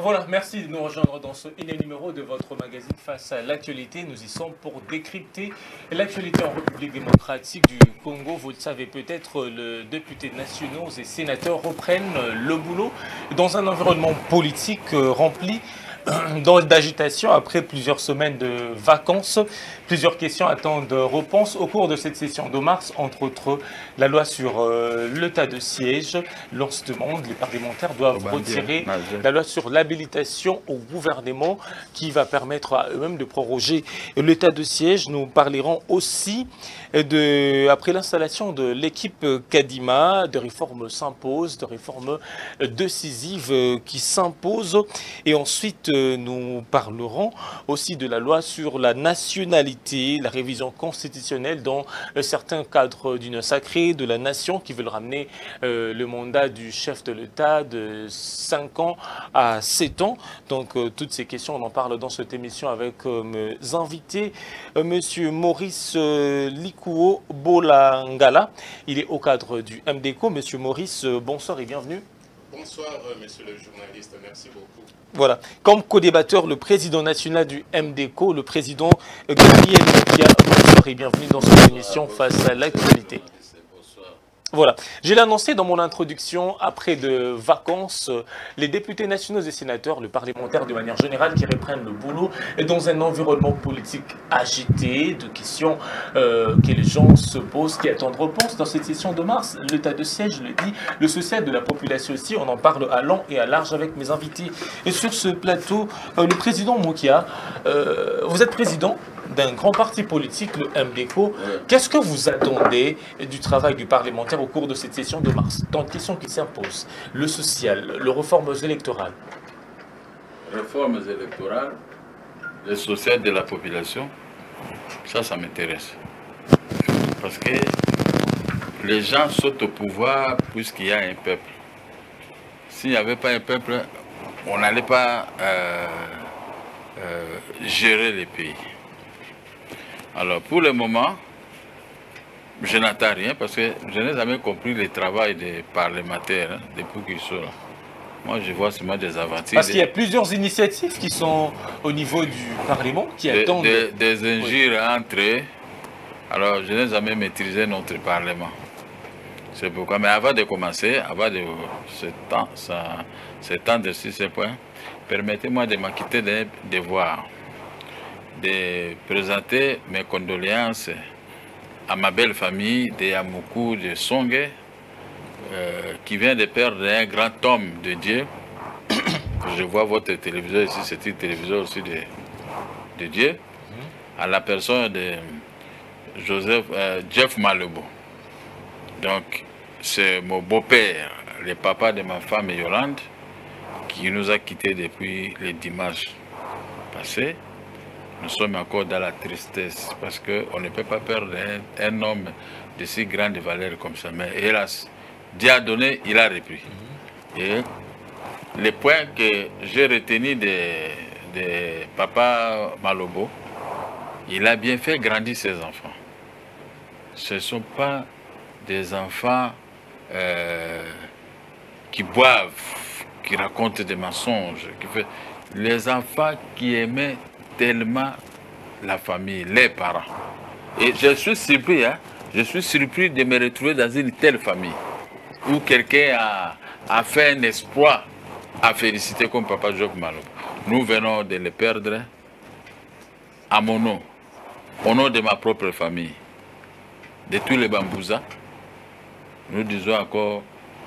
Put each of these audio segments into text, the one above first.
Voilà, merci de nous rejoindre dans ce numéro de votre magazine Face à l'actualité. Nous y sommes pour décrypter l'actualité en République démocratique du Congo. Vous le savez peut-être, les députés nationaux et sénateurs reprennent le boulot dans un environnement politique rempli d'agitation après plusieurs semaines de vacances. Plusieurs questions attendent réponse au cours de cette session de mars, entre autres la loi sur l'état de siège. L'on se demande, les parlementaires doivent retirer la loi sur l'habilitation au gouvernement qui va permettre à eux-mêmes de proroger l'état de siège. Nous parlerons aussi après l'installation de l'équipe Kadima, de réformes s'imposent, de réformes décisives qui s'imposent. Et ensuite, nous parlerons aussi de la loi sur la nationalité, la révision constitutionnelle dans certains cadres d'une sacrée de la nation qui veulent ramener le mandat du chef de l'État de 5 ans à 7 ans. Donc, toutes ces questions, on en parle dans cette émission avec mes invités. Monsieur Maurice Likuo Bolangala, il est au cadre du MDECO. Monsieur Maurice, bonsoir et bienvenue. Bonsoir, monsieur le journaliste, merci beaucoup. Voilà. Comme co-débatteur, le président national du MDECO, le président Gabriel Mokia. Bonsoir et bienvenue dans cette émission Face à l'actualité. Voilà, je l'ai annoncé dans mon introduction, après de vacances, les députés nationaux et sénateurs, le parlementaire de manière générale, qui reprennent le boulot et dans un environnement politique agité, de questions que les gens se posent, qui attendent réponse dans cette session de mars. L'état de siège, je le dis, le social de la population aussi, on en parle à long et à large avec mes invités. Et sur ce plateau, le président Mokia, vous êtes président d'un grand parti politique, le MDECO. Qu'est-ce que vous attendez du travail du parlementaire au cours de cette session de mars? Tant de questions qui s'imposent. Le social, les réformes électorales. Réformes électorales, le social de la population, ça m'intéresse. Parce que les gens sautent au pouvoir puisqu'il y a un peuple. S'il n'y avait pas un peuple, on n'allait pas gérer les pays. Alors, pour le moment, je n'attends rien parce que je n'ai jamais compris le travail des parlementaires depuis qu'ils sont là. Moi, je vois seulement des aventures. Parce qu'il y a plusieurs initiatives qui sont au niveau du Parlement, qui attendent... Des injures entre eux. Alors, je n'ai jamais maîtrisé notre Parlement. C'est pourquoi. Mais avant de commencer, avant de s'étendre sur ces points, permettez-moi de m'acquitter d'un devoir, de présenter mes condoléances à ma belle famille de Yamoukou de Songé, qui vient de perdre un grand homme de Dieu. Je vois votre téléviseur ici, c'est une télévision aussi de Dieu, à la personne de Jeff Malobo. Donc, c'est mon beau-père, le papa de ma femme Yolande, qui nous a quittés depuis le dimanche passé. Nous sommes encore dans la tristesse parce qu'on ne peut pas perdre un homme de si grande valeur comme ça. Mais hélas, Dieu a donné, il a repris. Et les points que j'ai retenus de papa Malobo, il a bien fait grandir ses enfants. Ce ne sont pas des enfants qui boivent, qui racontent des mensonges. Les enfants qui aimaient tellement la famille, les parents. Et je suis surpris, je suis surpris de me retrouver dans une telle famille où quelqu'un a fait un espoir à féliciter comme papa Job Malo. Nous venons de le perdre à mon nom, au nom de ma propre famille, de tous les Bambouza. Nous disons encore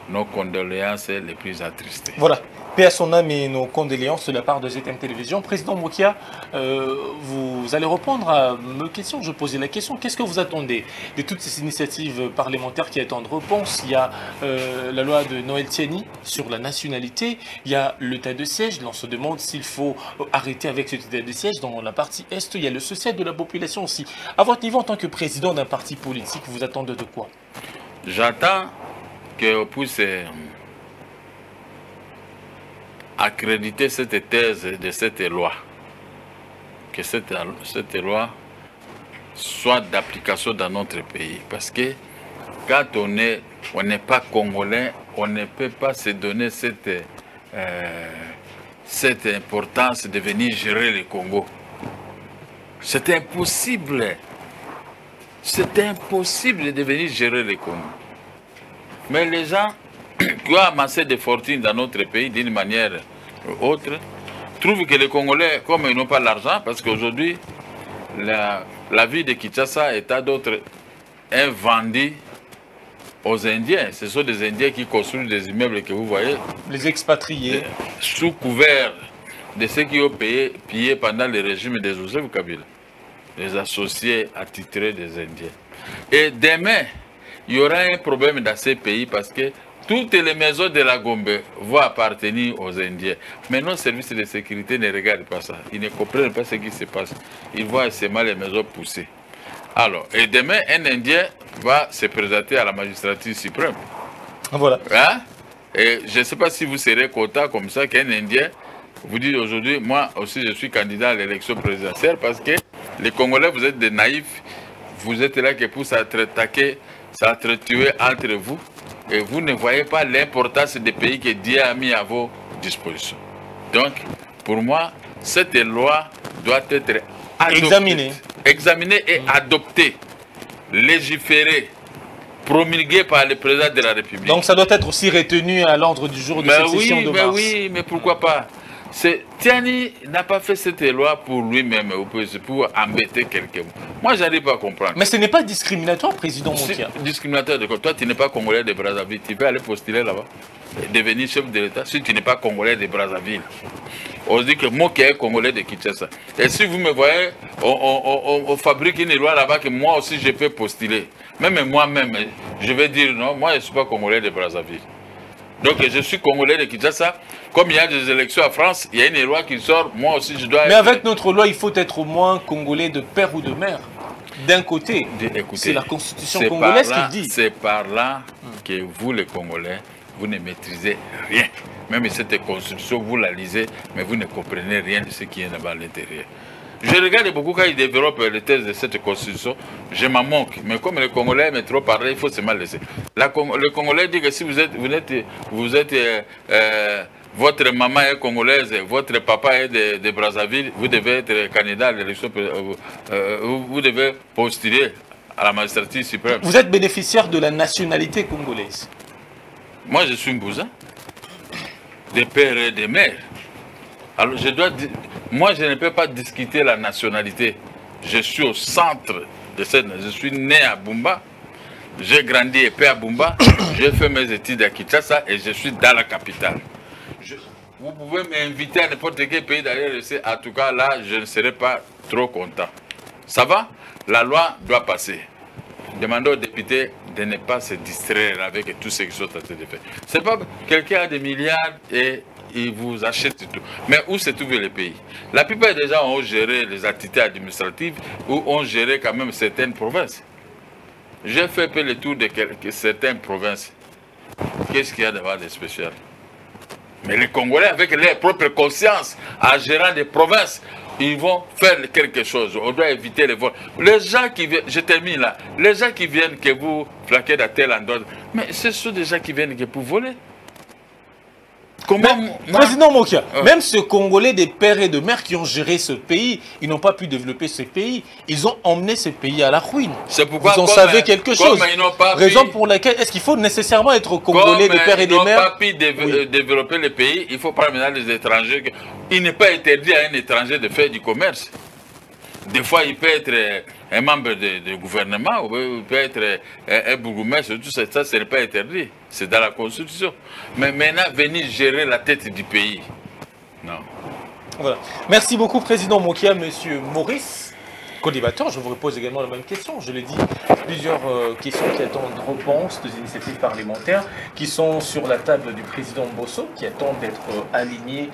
nos condoléances les plus attristées. Voilà. Paix à son âme et nos condoléances de la part de ZM Télévision. Président Mokia, vous allez répondre à mes questions. Je posais la question, qu'est-ce que vous attendez de toutes ces initiatives parlementaires qui attendent réponse? Il y a la loi de Noël Tiani sur la nationalité, il y a l'état de siège. On se demande s'il faut arrêter avec cet état de siège. Dans la partie Est, il y a le social de la population aussi. À votre niveau, en tant que président d'un parti politique, vous attendez de quoi? J'attends qu'on puisse accréditer cette thèse de cette loi, que cette loi soit d'application dans notre pays. Parce que quand on n'est pas congolais, on ne peut pas se donner cette cette importance de venir gérer le Congo. C'est impossible. C'est impossible de venir gérer le Congo. Mais les gens qui ont amassé des fortunes dans notre pays d'une manière ou autre, trouvent que les Congolais, comme ils n'ont pas l'argent, parce qu'aujourd'hui, la ville de Kinshasa et à d'autres est vendue aux Indiens. Ce sont des Indiens qui construisent des immeubles que vous voyez. Les expatriés. Sous couvert de ceux qui ont pillé pendant le régime des Joseph Kabila. Les associés attitrés des Indiens. Et demain, il y aura un problème dans ces pays parce que toutes les maisons de la Gombe vont appartenir aux Indiens. Mais nos services de sécurité ne regardent pas ça. Ils ne comprennent pas ce qui se passe. Ils voient seulement les maisons pousser. Alors, et demain, un Indien va se présenter à la magistrature suprême. Voilà. Hein? Et je ne sais pas si vous serez content comme ça qu'un Indien vous dit aujourd'hui, moi aussi je suis candidat à l'élection présidentielle parce que les Congolais, vous êtes des naïfs. Vous êtes là que pour s'attaquer, s'entretuer entre vous. Et vous ne voyez pas l'importance des pays que Dieu a mis à vos dispositions. Donc, pour moi, cette loi doit être examinée et adoptée, légiférée, promulguée par le président de la République. Donc ça doit être aussi retenu à l'ordre du jour de cette session de mars. Oui, mais pourquoi pas? Tiani n'a pas fait cette loi pour lui-même ou pour embêter quelqu'un. Moi, je n'arrive pas à comprendre. Mais ce n'est pas discriminatoire, président Mokia. Discriminatoire de quoi? Toi, tu n'es pas Congolais de Brazzaville. Tu peux aller postuler là-bas, devenir chef de l'État si tu n'es pas Congolais de Brazzaville. On se dit que moi qui est Congolais de Kinshasa. Et si vous me voyez, on fabrique une loi là-bas que moi aussi je peux postuler. Même moi-même, je vais dire non, moi je ne suis pas Congolais de Brazzaville. Donc je suis Congolais de Kinshasa. Comme il y a des élections en France, il y a une loi qui sort, moi aussi je dois... Mais avec notre loi, il faut être au moins Congolais de père ou de mère. D'un côté, c'est la constitution congolaise qui dit. C'est par là que vous les Congolais, vous ne maîtrisez rien. Même cette constitution, vous la lisez, mais vous ne comprenez rien de ce qui est là-bas à l'intérieur. Je regarde beaucoup quand ils développent les thèses de cette constitution, je m'en moque. Mais comme les Congolais aiment trop parler, il faut se mal laisser. Le Congolais dit que si vous êtes votre maman est congolaise, votre papa est de Brazzaville, vous devez être candidat à l'élection, vous devez postuler à la magistrature suprême. Vous êtes bénéficiaire de la nationalité congolaise? Moi, je suis un Bouza, des pères et des mères. Alors, moi, je ne peux pas discuter la nationalité. Je suis au centre de cette... Je suis né à Bumba, j'ai grandi épais à Bumba, j'ai fait mes études à Kinshasa et je suis dans la capitale. Vous pouvez m'inviter à n'importe quel pays d'aller rester. En tout cas, là, je ne serai pas trop content. Ça va? La loi doit passer. Demandez aux députés de ne pas se distraire avec tout ce qu'ils sont en train de faire. C'est pas quelqu'un a des milliards et il vous achète tout. Mais où se trouvent les pays? La plupart des gens ont géré les activités administratives ou ont géré quand même certaines provinces. J'ai fait le tour de certaines provinces. Qu'est-ce qu'il y a d'avoir de spécial? Mais les Congolais, avec leur propre conscience, en gérant des provinces, ils vont faire quelque chose. On doit éviter les vols. Les gens qui viennent, je termine là, les gens qui viennent que vous flaquez dans tel endroit, mais ce sont des gens qui viennent que pour voler. Comment, président Mokia, même ce Congolais des pères et de mères qui ont géré ce pays, ils n'ont pas pu développer ce pays. Ils ont emmené ce pays à la ruine. C'est pourquoi vous en savez quelque chose. Raison pour laquelle est-ce qu'il faut nécessairement être Congolais de pères et de mères? Ils n'ont pas pu développer le pays. Il faut pas maintenant les étrangers. Il n'est pas interdit à un étranger de faire du commerce. Des fois, il peut être un membre du gouvernement, ou il peut être un bourgmestre, tout ça, ce n'est pas interdit. C'est dans la Constitution. Mais maintenant, venir gérer la tête du pays, non. Voilà. Merci beaucoup, Président Mokia. Monsieur Maurice, co-débatteur, je vous repose également la même question. Je l'ai dit, plusieurs questions qui attendent réponse des initiatives parlementaires, qui sont sur la table du Président Bosso, qui attendent d'être alignées.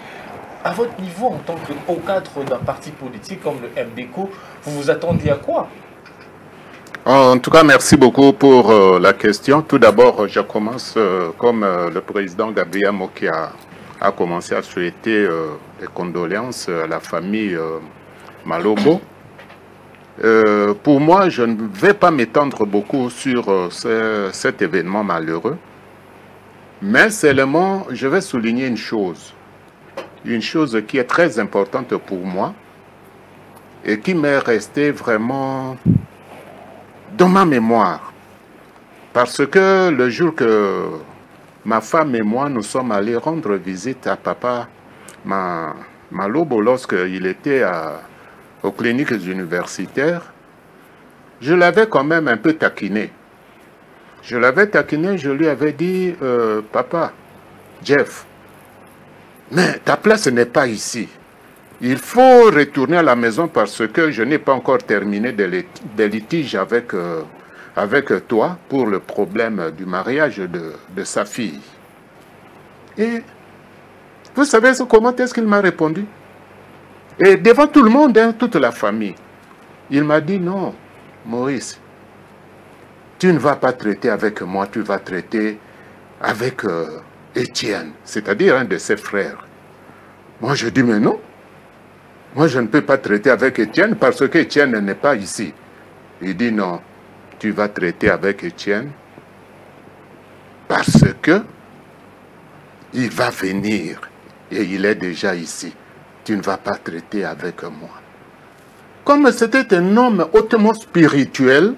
À votre niveau, en tant que haut cadre d'un parti politique comme le MDCO, vous vous attendiez à quoi? En tout cas, merci beaucoup pour la question. Tout d'abord, je commence comme le président Gabriel Mokia a commencé à souhaiter des condoléances à la famille Malobo. Pour moi, je ne vais pas m'étendre beaucoup sur cet événement malheureux, mais seulement, je vais souligner une chose. une chose qui est très importante pour moi et qui m'est restée vraiment dans ma mémoire. Parce que le jour que ma femme et moi, nous sommes allés rendre visite à papa Malobo lorsqu'il était aux cliniques universitaires, je l'avais quand même un peu taquiné. Je l'avais taquiné, je lui avais dit, papa, Jeff, mais ta place n'est pas ici. Il faut retourner à la maison parce que je n'ai pas encore terminé des litiges avec toi pour le problème du mariage de sa fille. Et vous savez comment est-ce qu'il m'a répondu? Et devant tout le monde, hein, toute la famille, il m'a dit non, Maurice, tu ne vas pas traiter avec moi, tu vas traiter avec Étienne, c'est-à-dire un de ses frères. Moi, je dis, mais non. Moi, je ne peux pas traiter avec Étienne parce qu'Étienne n'est pas ici. Il dit, non, tu vas traiter avec Étienne parce que il va venir et il est déjà ici. Tu ne vas pas traiter avec moi. Comme c'était un homme hautement spirituel,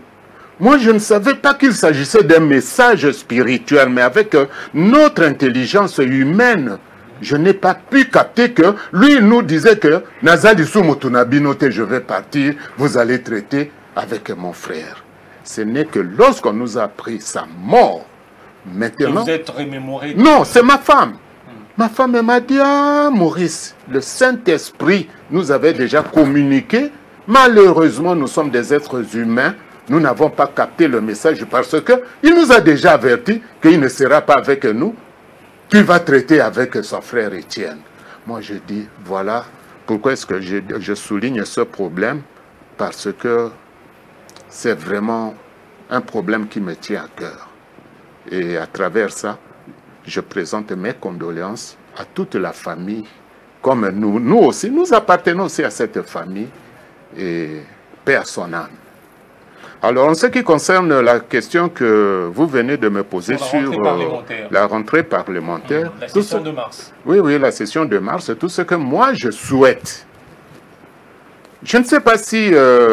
moi, je ne savais pas qu'il s'agissait d'un message spirituel, mais avec notre intelligence humaine, je n'ai pas pu capter que lui nous disait que Nazali Soumotunabinote, je vais partir, vous allez traiter avec mon frère. Ce n'est que lorsqu'on nous a appris sa mort, maintenant... Vous êtes remémoré? Non, c'est ma femme. Ma femme m'a dit, ah Maurice, le Saint-Esprit nous avait déjà communiqué. Malheureusement, nous sommes des êtres humains. Nous n'avons pas capté le message parce qu'il nous a déjà averti qu'il ne sera pas avec nous. Tu vas traiter avec son frère Étienne. Moi, je dis, voilà, pourquoi est-ce que je souligne ce problème? Parce que c'est vraiment un problème qui me tient à cœur. Et à travers ça, je présente mes condoléances à toute la famille. Comme nous aussi, nous appartenons aussi à cette famille. Et paix à son âme. Alors, en ce qui concerne la question que vous venez de me poser sur la rentrée parlementaire. La session de mars. Oui, oui, la session de mars, tout ce que moi je souhaite. Je ne sais pas si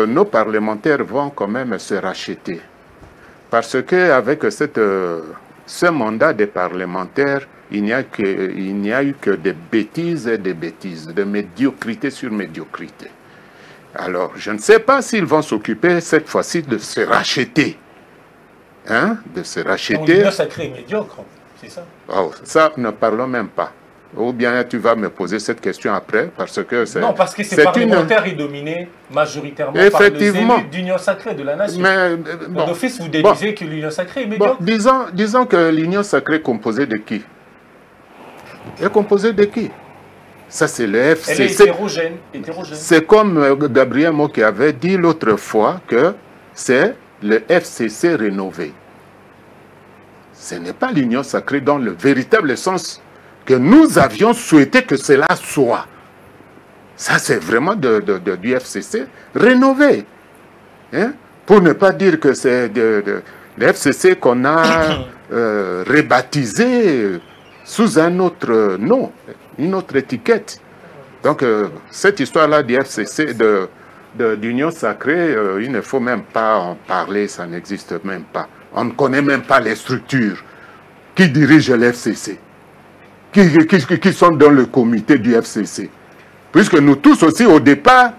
nos parlementaires vont quand même se racheter. Parce qu'avec ce mandat des parlementaires, il n'y a eu que des bêtises et des bêtises, de médiocrité sur médiocrité. Alors, je ne sais pas s'ils vont s'occuper cette fois-ci de se racheter. Hein? De se racheter. Donc, l'union sacrée est médiocre, c'est ça? Oh, ça, ne parlons même pas. Ou bien tu vas me poser cette question après, parce que c'est... Non, parce que ces parlementaires est dominé majoritairement par les élus d'union sacrée de la nation. Mais, bon, d'office, vous déduisez que l'union sacrée est médiocre. Bon, disons que l'union sacrée est composée de qui? Est composée de qui? Ça, c'est le FCC. Elle est hétérogène. C'est comme Gabriel Moki avait dit l'autre fois que c'est le FCC rénové. Ce n'est pas l'union sacrée dans le véritable sens que nous avions souhaité que cela soit. Ça, c'est vraiment du FCC rénové. Hein? Pour ne pas dire que c'est le FCC qu'on a rebaptisé sous un autre nom, une autre étiquette. Donc, cette histoire-là du FCC, d'union sacrée, il ne faut même pas en parler, ça n'existe même pas. On ne connaît même pas les structures qui dirigent le FCC, qui sont dans le comité du FCC. Puisque nous tous aussi, au départ,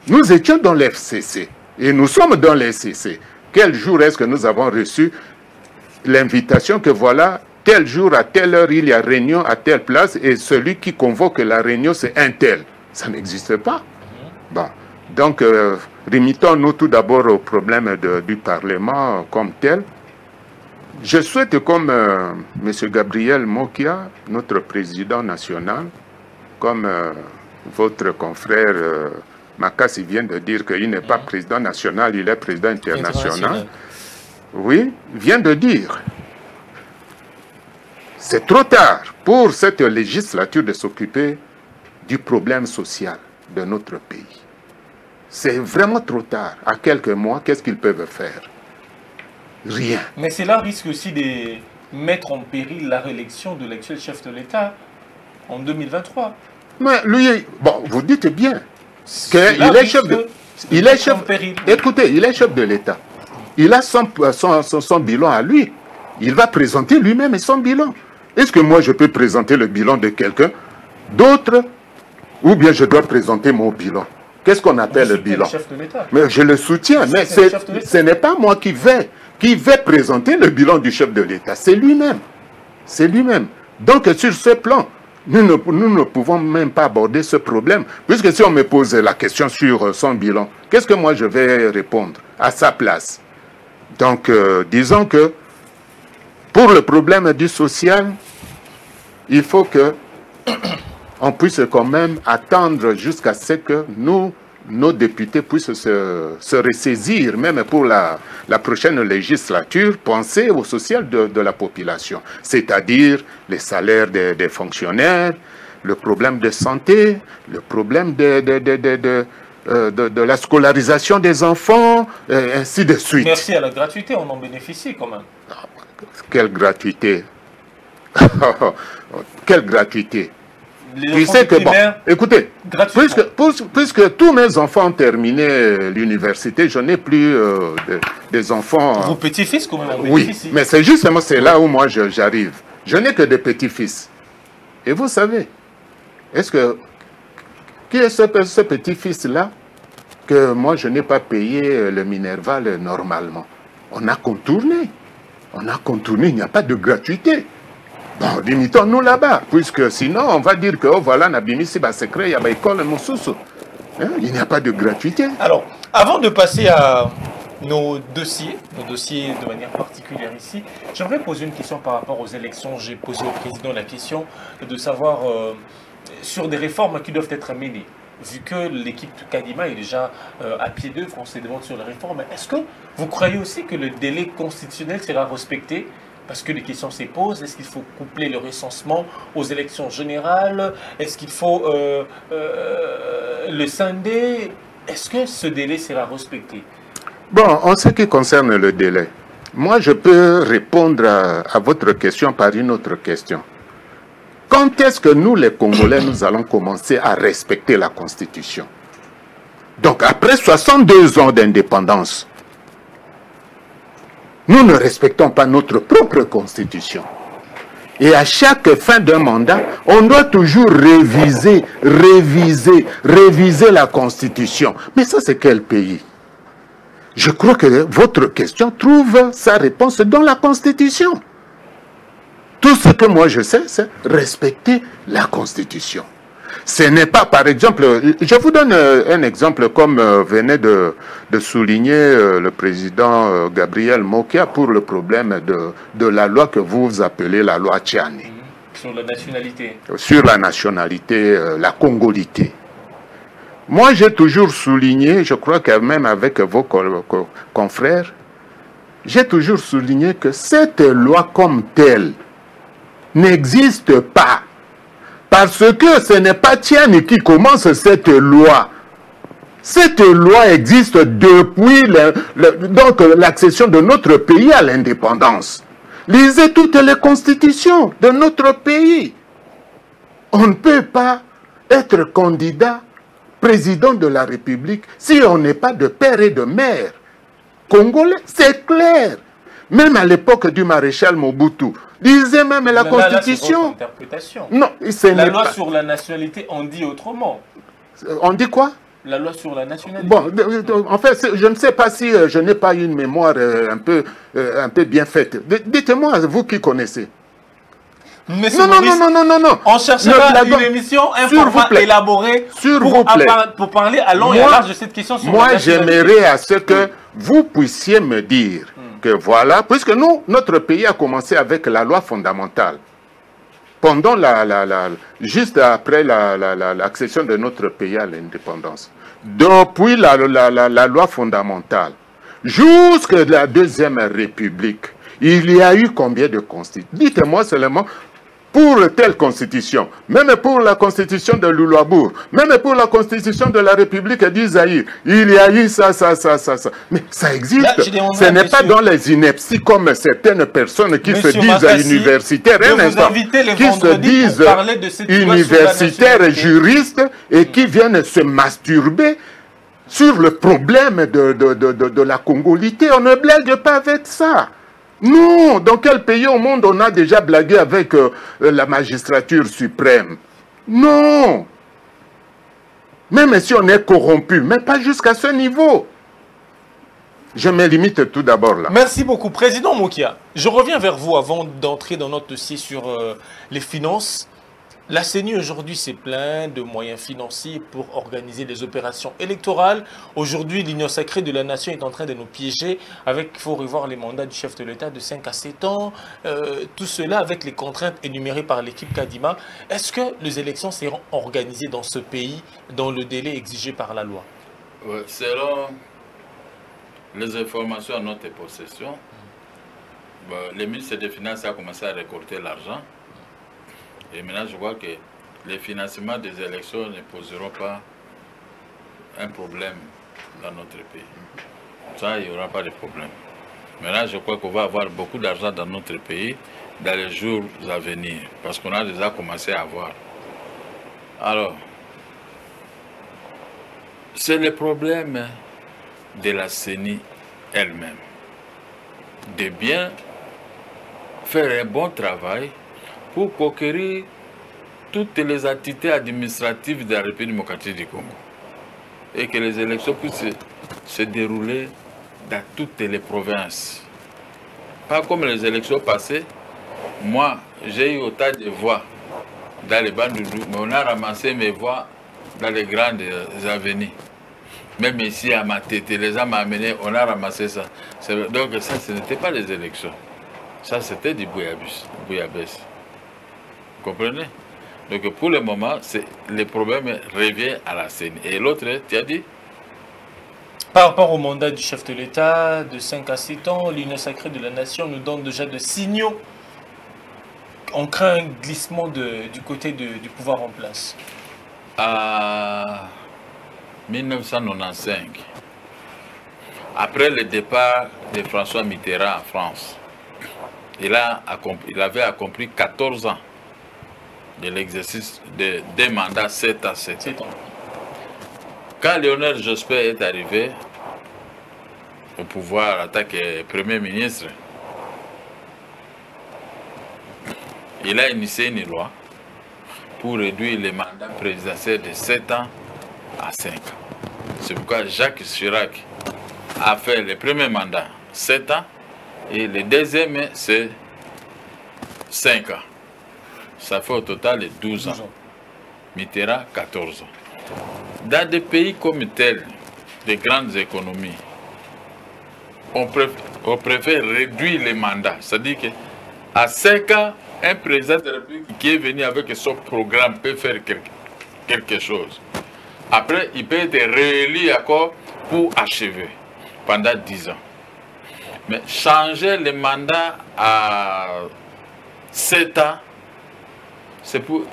nous étions dans le FCC, et nous sommes dans le FCC. Quel jour est-ce que nous avons reçu l'invitation que voilà, tel jour, à telle heure, il y a réunion à telle place, et celui qui convoque la réunion, c'est un tel. Ça n'existe pas. Bon. Donc, limitons-nous tout d'abord au problème du Parlement comme tel. Je souhaite, comme M. Gabriel Mokia, notre président national, comme votre confrère Makassi vient de dire qu'il n'est pas président national, il est président international. Oui, vient de dire. C'est trop tard pour cette législature de s'occuper du problème social de notre pays. C'est vraiment trop tard. À quelques mois, qu'est-ce qu'ils peuvent faire? Rien. Mais cela risque aussi de mettre en péril la réélection de l'actuel chef de l'État en 2023. Mais lui, bon, vous dites bien qu'il est chef de... Écoutez, il est chef de l'État. Il a son bilan à lui. Il va présenter lui-même son bilan. Est-ce que moi, je peux présenter le bilan de quelqu'un d'autre ou bien je dois présenter mon bilan? Qu'est-ce qu'on appelle le bilan? Mais je le soutiens, mais ce n'est pas moi qui vais présenter le bilan du chef de l'État. C'est lui-même. C'est lui-même. Donc, sur ce plan, nous ne pouvons même pas aborder ce problème. Puisque si on me pose la question sur son bilan, qu'est-ce que moi je vais répondre à sa place? Donc, disons que pour le problème du social, il faut que on puisse quand même attendre jusqu'à ce que nos députés puissent se ressaisir, même pour la prochaine législature, penser au social de la population, c'est-à-dire les salaires des fonctionnaires, le problème de santé, le problème de la scolarisation des enfants, et ainsi de suite. Merci à la gratuité, on en bénéficie quand même. Quelle gratuité? Quelle gratuité? Tu sais que, bon, écoutez, puisque tous mes enfants ont terminé l'université, je n'ai plus des enfants... Vos petits-fils, quand même, oui, mais c'est justement, c'est là où moi j'arrive. Je n'ai que des petits-fils. Et vous savez, qui est ce petit-fils-là que moi je n'ai pas payé le Minerval normalement? On a contourné. On a contourné, il n'y a pas de gratuité. Bon, limitons-nous là-bas, puisque sinon on va dire que, oh voilà, Nabimisi, c'est créé, il y a l'école Moussoussou. Il n'y a pas de gratuité. Alors, avant de passer à nos dossiers de manière particulière ici, j'aimerais poser une question par rapport aux élections. J'ai posé au président la question de savoir sur des réformes qui doivent être menées. Vu que l'équipe de Kadima est déjà à pied d'œuvre, on se demande sur les réformes, est-ce que vous croyez aussi que le délai constitutionnel sera respecté? Parce que les questions se posent, est-ce qu'il faut coupler le recensement aux élections générales? Est-ce qu'il faut le scinder? Est-ce que ce délai sera respecté? Bon, en ce qui concerne le délai, moi je peux répondre à votre question par une autre question. Quand est-ce que nous, les Congolais, nous allons commencer à respecter la Constitution? Donc, après 62 ans d'indépendance, nous ne respectons pas notre propre Constitution. Et à chaque fin d'un mandat, on doit toujours réviser la Constitution. Mais ça, c'est quel pays? Je crois que votre question trouve sa réponse dans la Constitution. Tout ce que moi je sais, c'est respecter la Constitution. Ce n'est pas, par exemple, je vous donne un exemple comme venait de souligner le président Gabriel Mokia pour le problème de la loi que vous appelez la loi Tchani. Sur la nationalité. Sur la nationalité, la congolité. Moi, j'ai toujours souligné, je crois que même avec vos confrères, j'ai toujours souligné que cette loi comme telle n'existe pas. Parce que ce n'est pas Tchani qui commence cette loi. Cette loi existe depuis l'accession de notre pays à l'indépendance. Lisez toutes les constitutions de notre pays. On ne peut pas être candidat président de la République si on n'est pas de père et de mère congolais. C'est clair. Même à l'époque du maréchal Mobutu, disait même la Constitution. Là, interprétation. Non, la loi sur la nationalité, on dit autrement. On dit quoi? La loi sur la nationalité. Bon, en fait, je ne sais pas si je n'ai pas une mémoire un peu bien faite. Dites-moi, vous qui connaissez. Monsieur Maurice, non. On cherchera une émission, un format élaboré pour parler à long et à large de cette question sur moi, j'aimerais à ce que vous puissiez me dire que voilà, puisque nous, notre pays a commencé avec la loi fondamentale. Pendant juste après l'accession de notre pays à l'indépendance. Depuis la loi fondamentale, jusqu'à la Deuxième République, il y a eu combien de constitutions? Dites-moi seulement pour telle constitution, même pour la constitution de Louloabour, même pour la constitution de la République d'Isaïr, il y a eu ça. Mais ça existe. Là, ce n'est pas dans les inepties comme certaines personnes qui se disent universitaires, qui se disent universitaires juristes et qui viennent se masturber sur le problème de la congolité. On ne blague pas avec ça. Non, dans quel pays au monde on a déjà blagué avec la magistrature suprême? Non. Même si on est corrompu, mais pas jusqu'à ce niveau. Je me limite tout d'abord là. Merci beaucoup. Président Mokia, je reviens vers vous avant d'entrer dans notre dossier sur les finances. La CENI aujourd'hui s'est plaint de moyens financiers pour organiser des opérations électorales. Aujourd'hui, l'Union sacrée de la nation est en train de nous piéger avec, il faut revoir les mandats du chef de l'État de 5 à 7 ans. Tout cela avec les contraintes énumérées par l'équipe Kadima. Est-ce que les élections seront organisées dans ce pays dans le délai exigé par la loi? Selon les informations à notre possession, le ministre des Finances a commencé à récolter l'argent. Et maintenant, je vois que les financements des élections ne poseront pas un problème dans notre pays. Ça, il n'y aura pas de problème. Maintenant, je crois qu'on va avoir beaucoup d'argent dans notre pays dans les jours à venir, parce qu'on a déjà commencé à avoir. Alors, c'est le problème de la CENI elle-même, de bien faire un bon travail pour conquérir toutes les entités administratives de la République démocratique du Congo et que les élections puissent se dérouler dans toutes les provinces. Pas comme les élections passées. Moi, j'ai eu autant de voix dans les Bandundu, mais on a ramassé mes voix dans les grandes avenues. Même ici à Matete, les gens m'ont amené, on a ramassé ça. Donc ça, ce n'était pas les élections. Ça, c'était du bouillabaisse. Vous comprenez? Donc pour le moment, le problème revient à la CENI. Et l'autre, tu as dit? Par rapport au mandat du chef de l'État de 5 à 7 ans, l'Union sacrée de la nation nous donne déjà de signaux. On craint un glissement du côté du pouvoir en place. À 1995, après le départ de François Mitterrand en France, il avait accompli 14 ans de l'exercice de 2 mandats 7 à 7 ans. Quand Lionel Jospin est arrivé au pouvoir en tant que Premier ministre, il a initié une loi pour réduire les mandats présidentiels de 7 ans à 5 ans. C'est pourquoi Jacques Chirac a fait le premier mandat 7 ans et le deuxième c'est 5 ans. Ça fait au total 12 ans. Mitterrand 14 ans. Dans des pays comme tel, de grandes économies, on préfère réduire les mandats. C'est-à-dire qu'à 5 ans, un président de la République qui est venu avec son programme peut faire quelque chose. Après, il peut être réélu encore pour achever pendant 10 ans. Mais changer les mandats à 7 ans, c'est pour...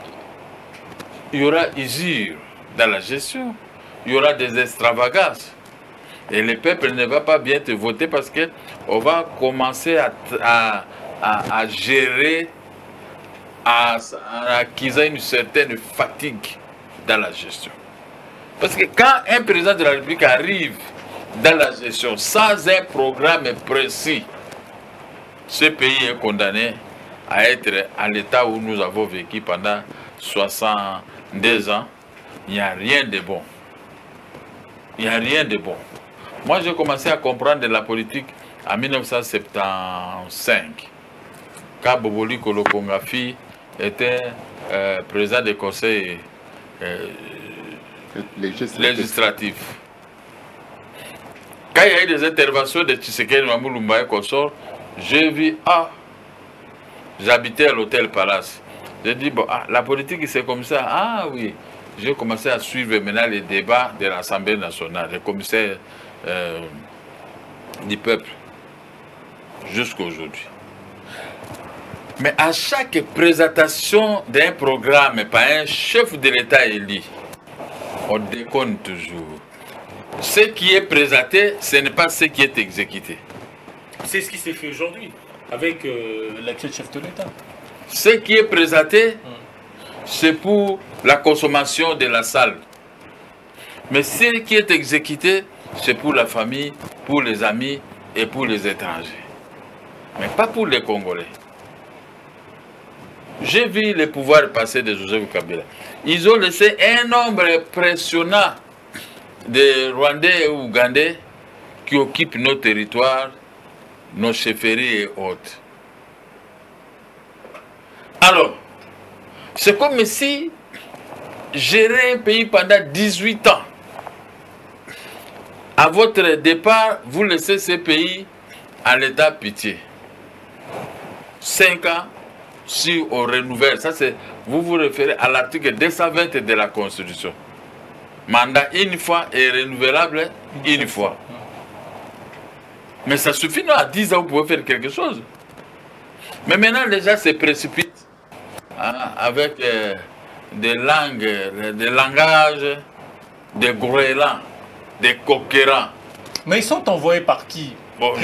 Il y aura usure dans la gestion, il y aura des extravagances. Et le peuple ne va pas bien te voter parce qu'on va commencer à gérer, à acquérir une certaine fatigue dans la gestion. Parce que quand un président de la République arrive dans la gestion sans un programme précis, ce pays est condamné à être à l'état où nous avons vécu pendant 62 ans. Il n'y a rien de bon. Il n'y a rien de bon. Moi, j'ai commencé à comprendre de la politique en 1975, quand Boboli Kolokongafi était président du conseil législatif. Quand il y a eu des interventions de Tshisekedi Mamouloumba et consort, j'ai vu, j'habitais à l'hôtel Palace. J'ai dit, bon, la politique c'est comme ça. Ah oui, j'ai commencé à suivre maintenant les débats de l'Assemblée nationale, les commissaires du peuple, jusqu'à aujourd'hui. Mais à chaque présentation d'un programme par un chef de l'État élu, on déconne toujours. Ce qui est présenté, ce n'est pas ce qui est exécuté. C'est ce qui s'est fait aujourd'hui avec l'actuel chef de l'État. Ce qui est présenté, c'est pour la consommation de la salle. Mais ce qui est exécuté, c'est pour la famille, pour les amis et pour les étrangers. Mais pas pour les Congolais. J'ai vu le pouvoir passer de Joseph Kabila. Ils ont laissé un nombre impressionnant de Rwandais et Ougandais qui occupent nos territoires, nos chefferies et autres. Alors, c'est comme si gérer un pays pendant 18 ans. À votre départ, vous laissez ce pays à l'état pitié. 5 ans, si on renouvelle, ça c'est, vous vous référez à l'article 220 de la Constitution. Mandat une fois et renouvelable une fois. Mais ça suffit, non, à 10 ans, vous pouvez faire quelque chose. Mais maintenant, les gens se précipitent hein, avec des langues, des langages, des goélands, des coquérants. Mais ils sont envoyés par qui? Bon,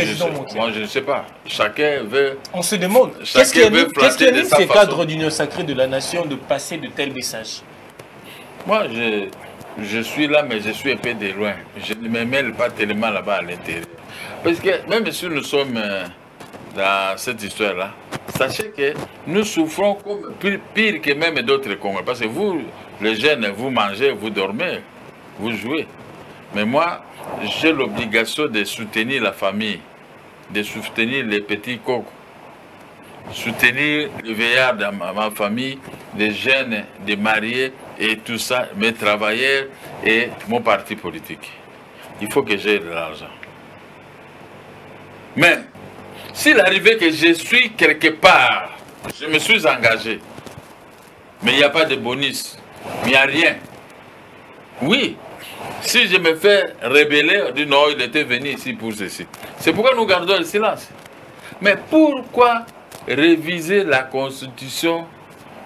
moi, je ne sais pas. Chacun veut... On se demande, qu'est-ce qui anime ces cadres d'union sacrée de la nation de passer de tels messages? Moi, je suis là, mais je suis un peu de loin. Je ne me mêle pas tellement là-bas à l'intérieur. Parce que même si nous sommes dans cette histoire-là, sachez que nous souffrons comme pire que même d'autres Congolais. Parce que vous, les jeunes, vous mangez, vous dormez, vous jouez. Mais moi, j'ai l'obligation de soutenir la famille, de soutenir les petits coqs, soutenir les veillards dans ma famille, les jeunes, les mariés et tout ça, mes travailleurs et mon parti politique. Il faut que j'ai de l'argent. Mais, s'il arrivait que je suis quelque part, je me suis engagé, mais il n'y a pas de bonus, il n'y a rien. Oui. Si je me fais rebeller, on dit non, il était venu ici pour ceci. C'est pourquoi nous gardons le silence. Mais pourquoi réviser la Constitution?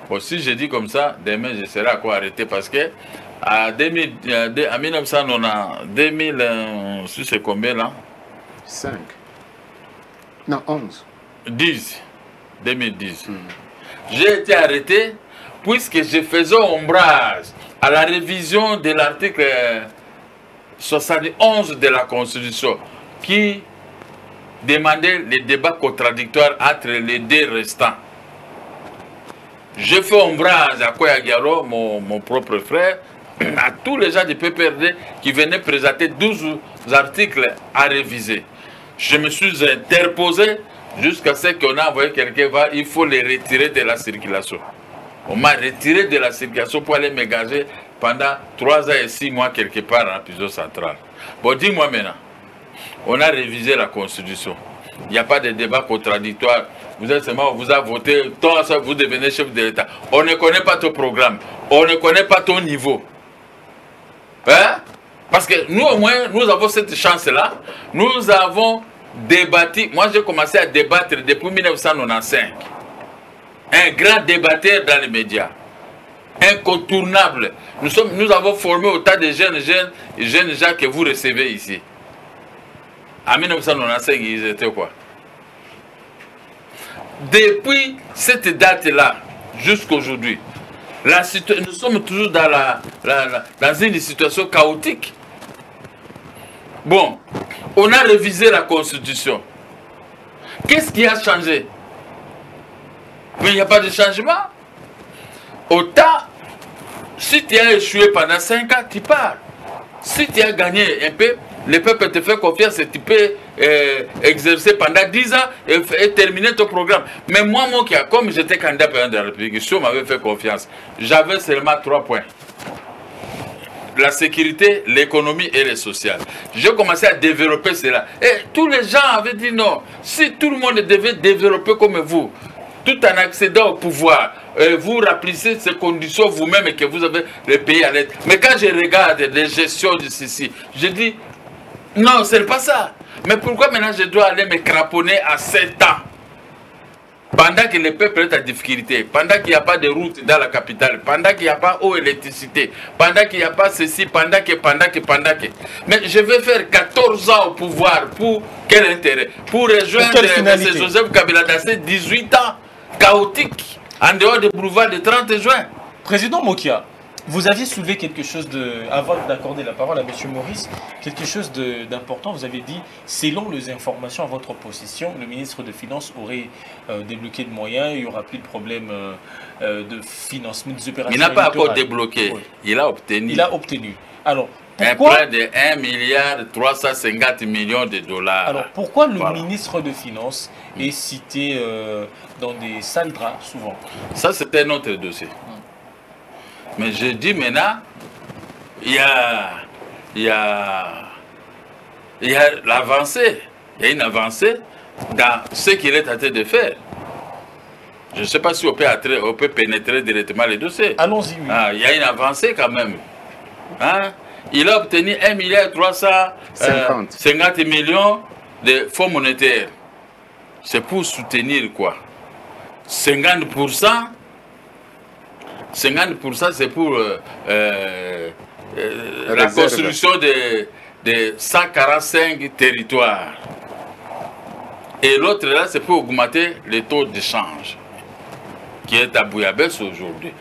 Bon, si je dis comme ça, demain je serai à quoi arrêter parce que en 1990, si c'est combien là? 5. Non, 11. 10. 2010. J'ai été arrêté puisque je faisais ombrage à la révision de l'article 71 de la Constitution qui demandait les débats contradictoires entre les deux restants. Je fais ombrage à Koya Diallo, mon propre frère, à tous les gens du PPRD qui venaient présenter 12 articles à réviser. Je me suis interposé jusqu'à ce qu'on a envoyé quelqu'un voir, il faut les retirer de la circulation. On m'a retiré de la circulation pour aller m'engager pendant 3 ans et 6 mois quelque part en prison centrale. Bon, dis-moi maintenant, on a révisé la Constitution. Il n'y a pas de débat contradictoire. Vous êtes seulement, vous avez voté, vous devenez chef de l'État. On ne connaît pas ton programme. On ne connaît pas ton niveau. Hein? Parce que nous, au moins, nous avons cette chance-là. Nous avons débattu. Moi, j'ai commencé à débattre depuis 1995. Un grand débatteur dans les médias. Incontournable. Nous avons formé autant de jeunes gens que vous recevez ici. En 1995, ils étaient quoi? Depuis cette date-là, jusqu'à aujourd'hui, nous sommes toujours dans une situation chaotique. Bon, on a révisé la Constitution. Qu'est-ce qui a changé? Mais il n'y a pas de changement. Autant, si tu as échoué pendant 5 ans, tu pars. Si tu as gagné un peu, le peuple te fait confiance et tu peux exercer pendant 10 ans et terminer ton programme. Mais moi, comme j'étais candidat président de la République, si on m'avait fait confiance, j'avais seulement 3 points. La sécurité, l'économie et le social. J'ai commencé à développer cela. Et tous les gens avaient dit non. Si tout le monde devait développer comme vous, tout en accédant au pouvoir, vous remplissez ces conditions vous-même et que vous avez le pays à l'aide. Mais quand je regarde les gestions de ceci, je dis, non, ce n'est pas ça. Mais pourquoi maintenant je dois aller me cramponner à 7 ans? pendant que le peuple est en difficulté, pendant qu'il n'y a pas de route dans la capitale, pendant qu'il n'y a pas eau et électricité, pendant qu'il n'y a pas ceci, pendant que. Mais je vais faire 14 ans au pouvoir, pour quel intérêt? Pour rejoindre M. Joseph Kabila dans ces 18 ans chaotiques, en dehors des boulevards du 30 juin. Président Mokia, vous aviez soulevé quelque chose avant d'accorder la parole à M. Maurice, quelque chose d'important. Vous avez dit, selon les informations à votre possession, le ministre des Finances aurait débloqué de moyens, il n'y aura plus de problème de financement des opérations. Il n'a pas encore débloqué, oui. Il a obtenu. Il a obtenu. Alors, pourquoi, un prêt de 1,350 milliard de dollars. Alors, pourquoi le ministre des Finances est cité dans des sales draps, souvent? Ça, c'était notre dossier. Mais je dis maintenant, il y a l'avancée. Il y a une avancée dans ce qu'il est en train de faire. Je ne sais pas si on peut pénétrer directement les dossiers. Allons-y, oui. Il y a une avancée quand même. Hein? Il a obtenu 1,350 millions de fonds monétaires. C'est pour soutenir quoi? 50%. 50% c'est pour la construction de 145 territoires. Et l'autre là, c'est pour augmenter le taux d'échange qui est à bouillabaisse aujourd'hui.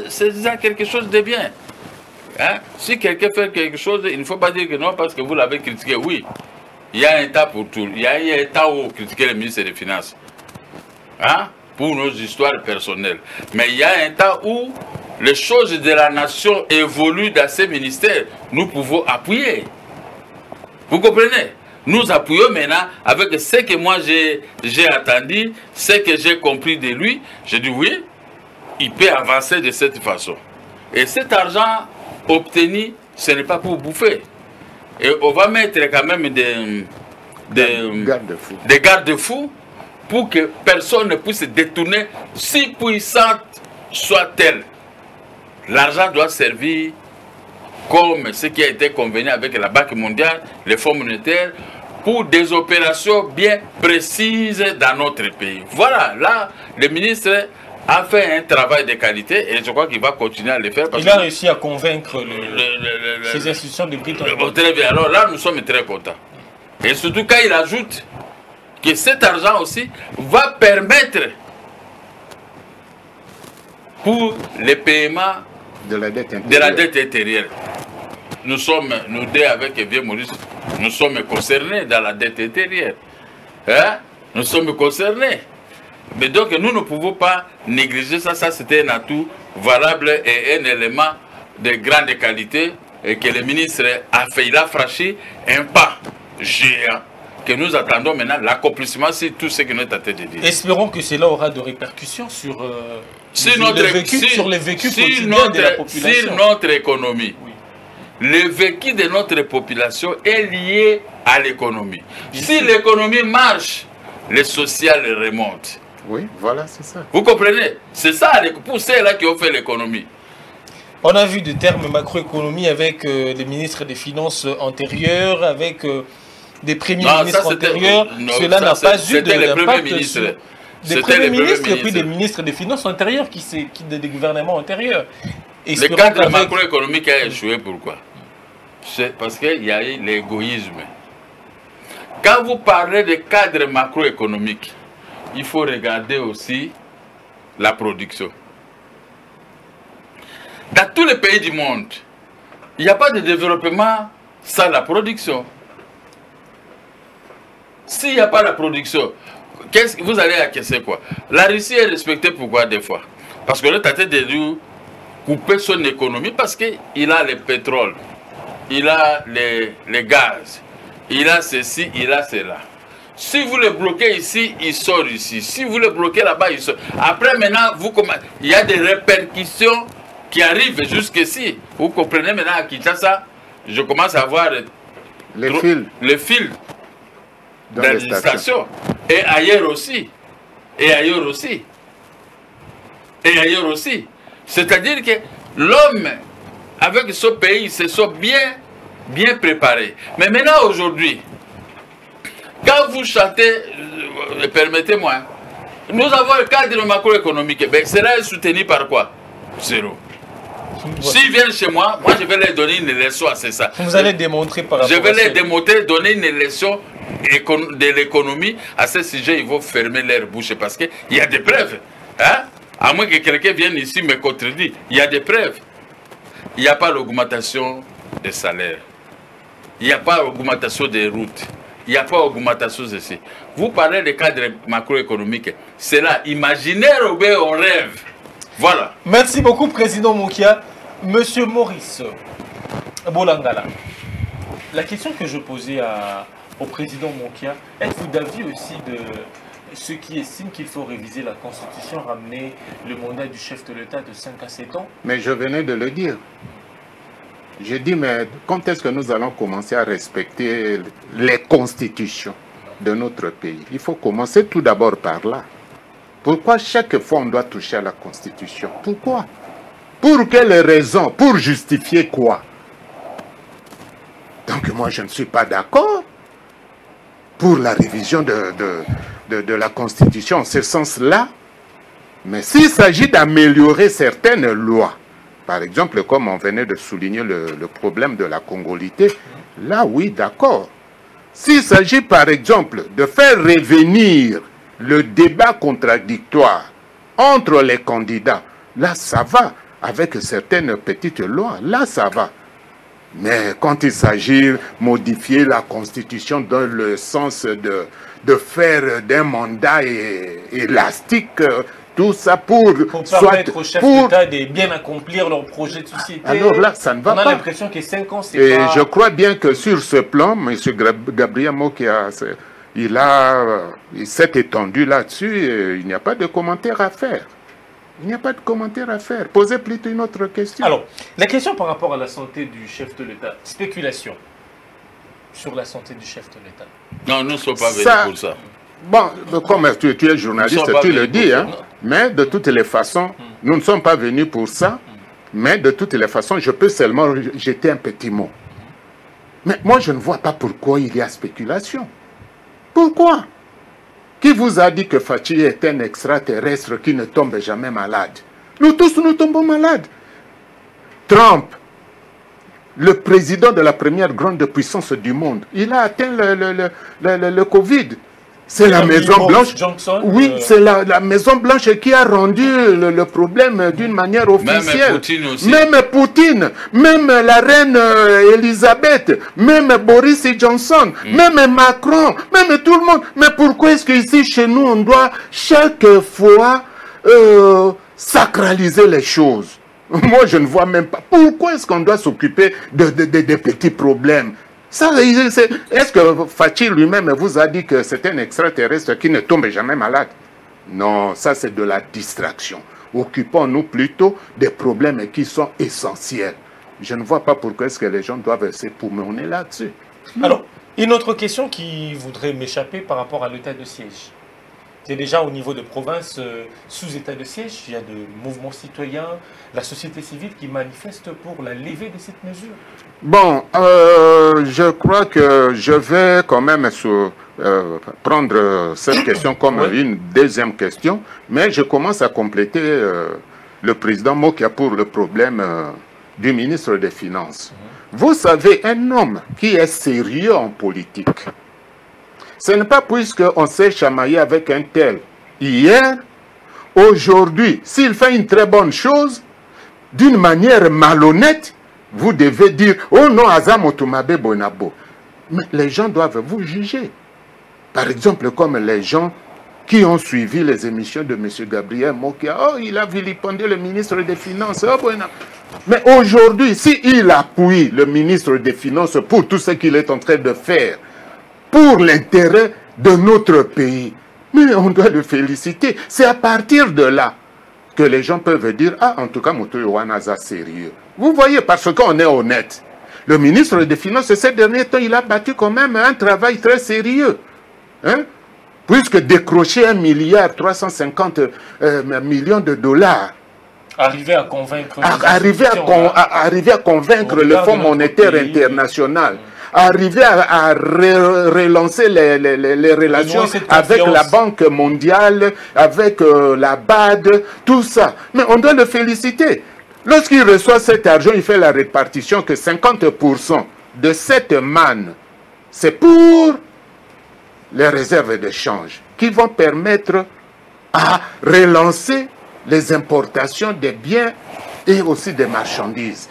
C'est déjà quelque chose de bien. Hein? Si quelqu'un fait quelque chose, il ne faut pas dire que non parce que vous l'avez critiqué. Oui, il y a un tas pour tout. Il y a un tas où critiquer le ministre des Finances. Hein? Pour nos histoires personnelles. Mais il y a un temps où les choses de la nation évoluent dans ces ministères. Nous pouvons appuyer. Vous comprenez? Nous appuyons maintenant avec ce que moi j'ai attendu, ce que j'ai compris de lui. J'ai dit oui, il peut avancer de cette façon. Et cet argent obtenu, ce n'est pas pour bouffer. Et on va mettre quand même des garde-fous pour que personne ne puisse détourner, si puissante soit-elle. L'argent doit servir comme ce qui a été convenu avec la Banque mondiale, les fonds monétaires, pour des opérations bien précises dans notre pays. Voilà, là, le ministre a fait un travail de qualité et je crois qu'il va continuer à le faire. Parce il a réussi à convaincre ces institutions de Britannique. Très bien, alors là, nous sommes très contents. Et surtout quand il ajoute que cet argent aussi va permettre pour le paiement de la dette intérieure. Nous deux avec Vieux Maurice, nous sommes concernés dans la dette intérieure. Hein? Nous sommes concernés. Mais donc nous ne pouvons pas négliger ça. Ça c'était un atout valable et un élément de grande qualité et que le ministre a fait. Il a franchi un pas géant que nous attendons maintenant l'accomplissement sur tout ce que nous sommes en train de dire. Espérons que cela aura de répercussions sur les vécus quotidiens de la population. Sur notre économie. Oui. Le vécu de notre population est lié à l'économie. Si l'économie marche, le social remonte. Oui, voilà, c'est ça. Vous comprenez? C'est ça, pour ceux-là qui ont fait l'économie. On a vu des termes macroéconomie avec des ministres des Finances antérieurs, avec des premiers ministres antérieurs. Cela n'a pas eu d'impact sur des premiers ministres et puis des ministres des Finances antérieurs, des gouvernements antérieurs. Le cadre macroéconomique a échoué, pourquoi? C'est parce qu'il y a eu l'égoïsme. Quand vous parlez de cadre macroéconomique, il faut regarder aussi la production. Dans tous les pays du monde, il n'y a pas de développement sans la production. S'il n'y a pas la production, vous allez acquiescer quoi? La Russie est respectée pourquoi des fois? Parce qu'on est en train de couper son économie parce qu'il a le pétrole, il a les gaz, il a ceci, il a cela. Si vous le bloquez ici, il sort ici. Si vous le bloquez là-bas, il sort. Après, maintenant, il y a des répercussions qui arrivent jusqu'ici. Vous comprenez maintenant à Kinshasa, je commence à voir les fils d'administration. Et ailleurs aussi. Et ailleurs aussi. Et ailleurs aussi. C'est-à-dire que l'homme, avec ce pays, se sont bien préparés. Mais maintenant, aujourd'hui, quand vous chantez, permettez-moi, Nous avons un cadre macroéconomique. Mais sera soutenu par quoi? Zéro. S'ils viennent chez moi, je vais leur donner une leçon à ça. Vous allez démontrer par rapport Je vais les démontrer, donner une leçon de l'économie. À ce sujet, ils vont fermer leur bouche parce qu'il y a des preuves. Hein? À moins que quelqu'un vienne ici me contredire. Il y a des preuves. Il n'y a pas l'augmentation des salaires. Il n'y a pas l'augmentation des routes. Il n'y a pas d'augmentation de ceci. Vous parlez de cadre macroéconomique. C'est là, imaginaire ou bien on rêve. Voilà. Merci beaucoup, Président Mokia. Monsieur Maurice Bolangala, la question que je posais au Président Mokia, êtes-vous d'avis aussi de ceux qui estiment qu'il faut réviser la Constitution, ramener le mandat du chef de l'État de 5 à 7 ans? Mais je venais de le dire. J'ai dit, mais quand est-ce que nous allons commencer à respecter les constitutions de notre pays? Il faut commencer tout d'abord par là. Pourquoi chaque fois on doit toucher à la Constitution? Pourquoi? Pour quelles raisons? Pour justifier quoi? Donc moi je ne suis pas d'accord pour la révision de la Constitution en ce sens-là. Mais s'il s'agit d'améliorer certaines lois, par exemple, comme on venait de souligner le problème de la congolité, là, oui, d'accord. S'il s'agit, par exemple, de faire revenir le débat contradictoire entre les candidats, là, ça va. Avec certaines petites lois, là, ça va. Mais quand il s'agit de modifier la Constitution dans le sens de faire d'un mandat élastique, tout ça pour permettre aux chefs d'État de bien accomplir leur projet de société. Alors là, ça ne va pas. On a l'impression que 5 ans, c'est pas... Et je crois bien que sur ce plan, M. Gabriel Mokia, il s'est étendu là-dessus, il n'y a pas de commentaire à faire. Il n'y a pas de commentaire à faire. Posez plutôt une autre question. Alors, la question par rapport à la santé du chef de l'État, spéculation sur la santé du chef de l'État. Non, nous ne sommes pas venus pour ça. Bon, comme tu es journaliste, tu le dis, hein, mais de toutes les façons, nous ne sommes pas venus pour ça, mais de toutes les façons, je peux seulement jeter un petit mot. Mais moi, je ne vois pas pourquoi il y a spéculation. Pourquoi? Qui vous a dit que Fachi est un extraterrestre qui ne tombe jamais malade? Nous tous, nous tombons malades. Trump, le président de la première grande puissance du monde, il a atteint le Covid. C'est la Maison Blanche. Oui, c'est la Maison Blanche qui a rendu le problème d'une manière officielle. Même Poutine aussi. Même Poutine, même la reine Elisabeth, même Boris Johnson, même Macron, même tout le monde. Mais pourquoi est-ce qu'ici, chez nous, on doit chaque fois sacraliser les choses? Moi, je ne vois même pas. Pourquoi est-ce qu'on doit s'occuper des petits problèmes? Est-ce que Fachi lui-même vous a dit que c'est un extraterrestre qui ne tombe jamais malade? Non, ça c'est de la distraction. Occupons-nous plutôt des problèmes qui sont essentiels. Je ne vois pas pourquoi est-ce que les gens doivent s'époumoner là-dessus. Alors, une autre question qui voudrait m'échapper par rapport à l'état de siège. C'est déjà au niveau de province sous état de siège, il y a de mouvements citoyens, la société civile qui manifeste pour la levée de cette mesure. Bon, je crois que je vais quand même prendre cette question comme une deuxième question, mais je commence à compléter le président Mokia pour le problème du ministre des Finances. Vous savez, un homme qui est sérieux en politique, ce n'est pas puisqu'on s'est chamaillé avec un tel hier, aujourd'hui, s'il fait une très bonne chose, d'une manière malhonnête, vous devez dire « Oh non, Azam Otumabe Bonabo ». Mais les gens doivent vous juger. Par exemple, comme les gens qui ont suivi les émissions de M. Gabriel Mokia. Oh, il a vilipendé le ministre des Finances. Oh, bueno. Mais aujourd'hui, s'il appuie le ministre des Finances pour tout ce qu'il est en train de faire, pour l'intérêt de notre pays, mais on doit le féliciter. C'est à partir de là que les gens peuvent dire, ah, en tout cas, Moutou Wanaza sérieux. Vous voyez, parce qu'on est honnête. Le ministre des Finances, ces derniers temps, il a battu quand même un travail très sérieux. Hein? Puisque décrocher 1,350 milliard de dollars, arriver à convaincre, arriver à convaincre le Fonds monétaire international, arriver à relancer les relations avec la Banque mondiale, avec la BAD, tout ça. Mais on doit le féliciter. Lorsqu'il reçoit cet argent, il fait la répartition que 50% de cette manne, c'est pour les réserves de change qui vont permettre à relancer les importations des biens et aussi des marchandises.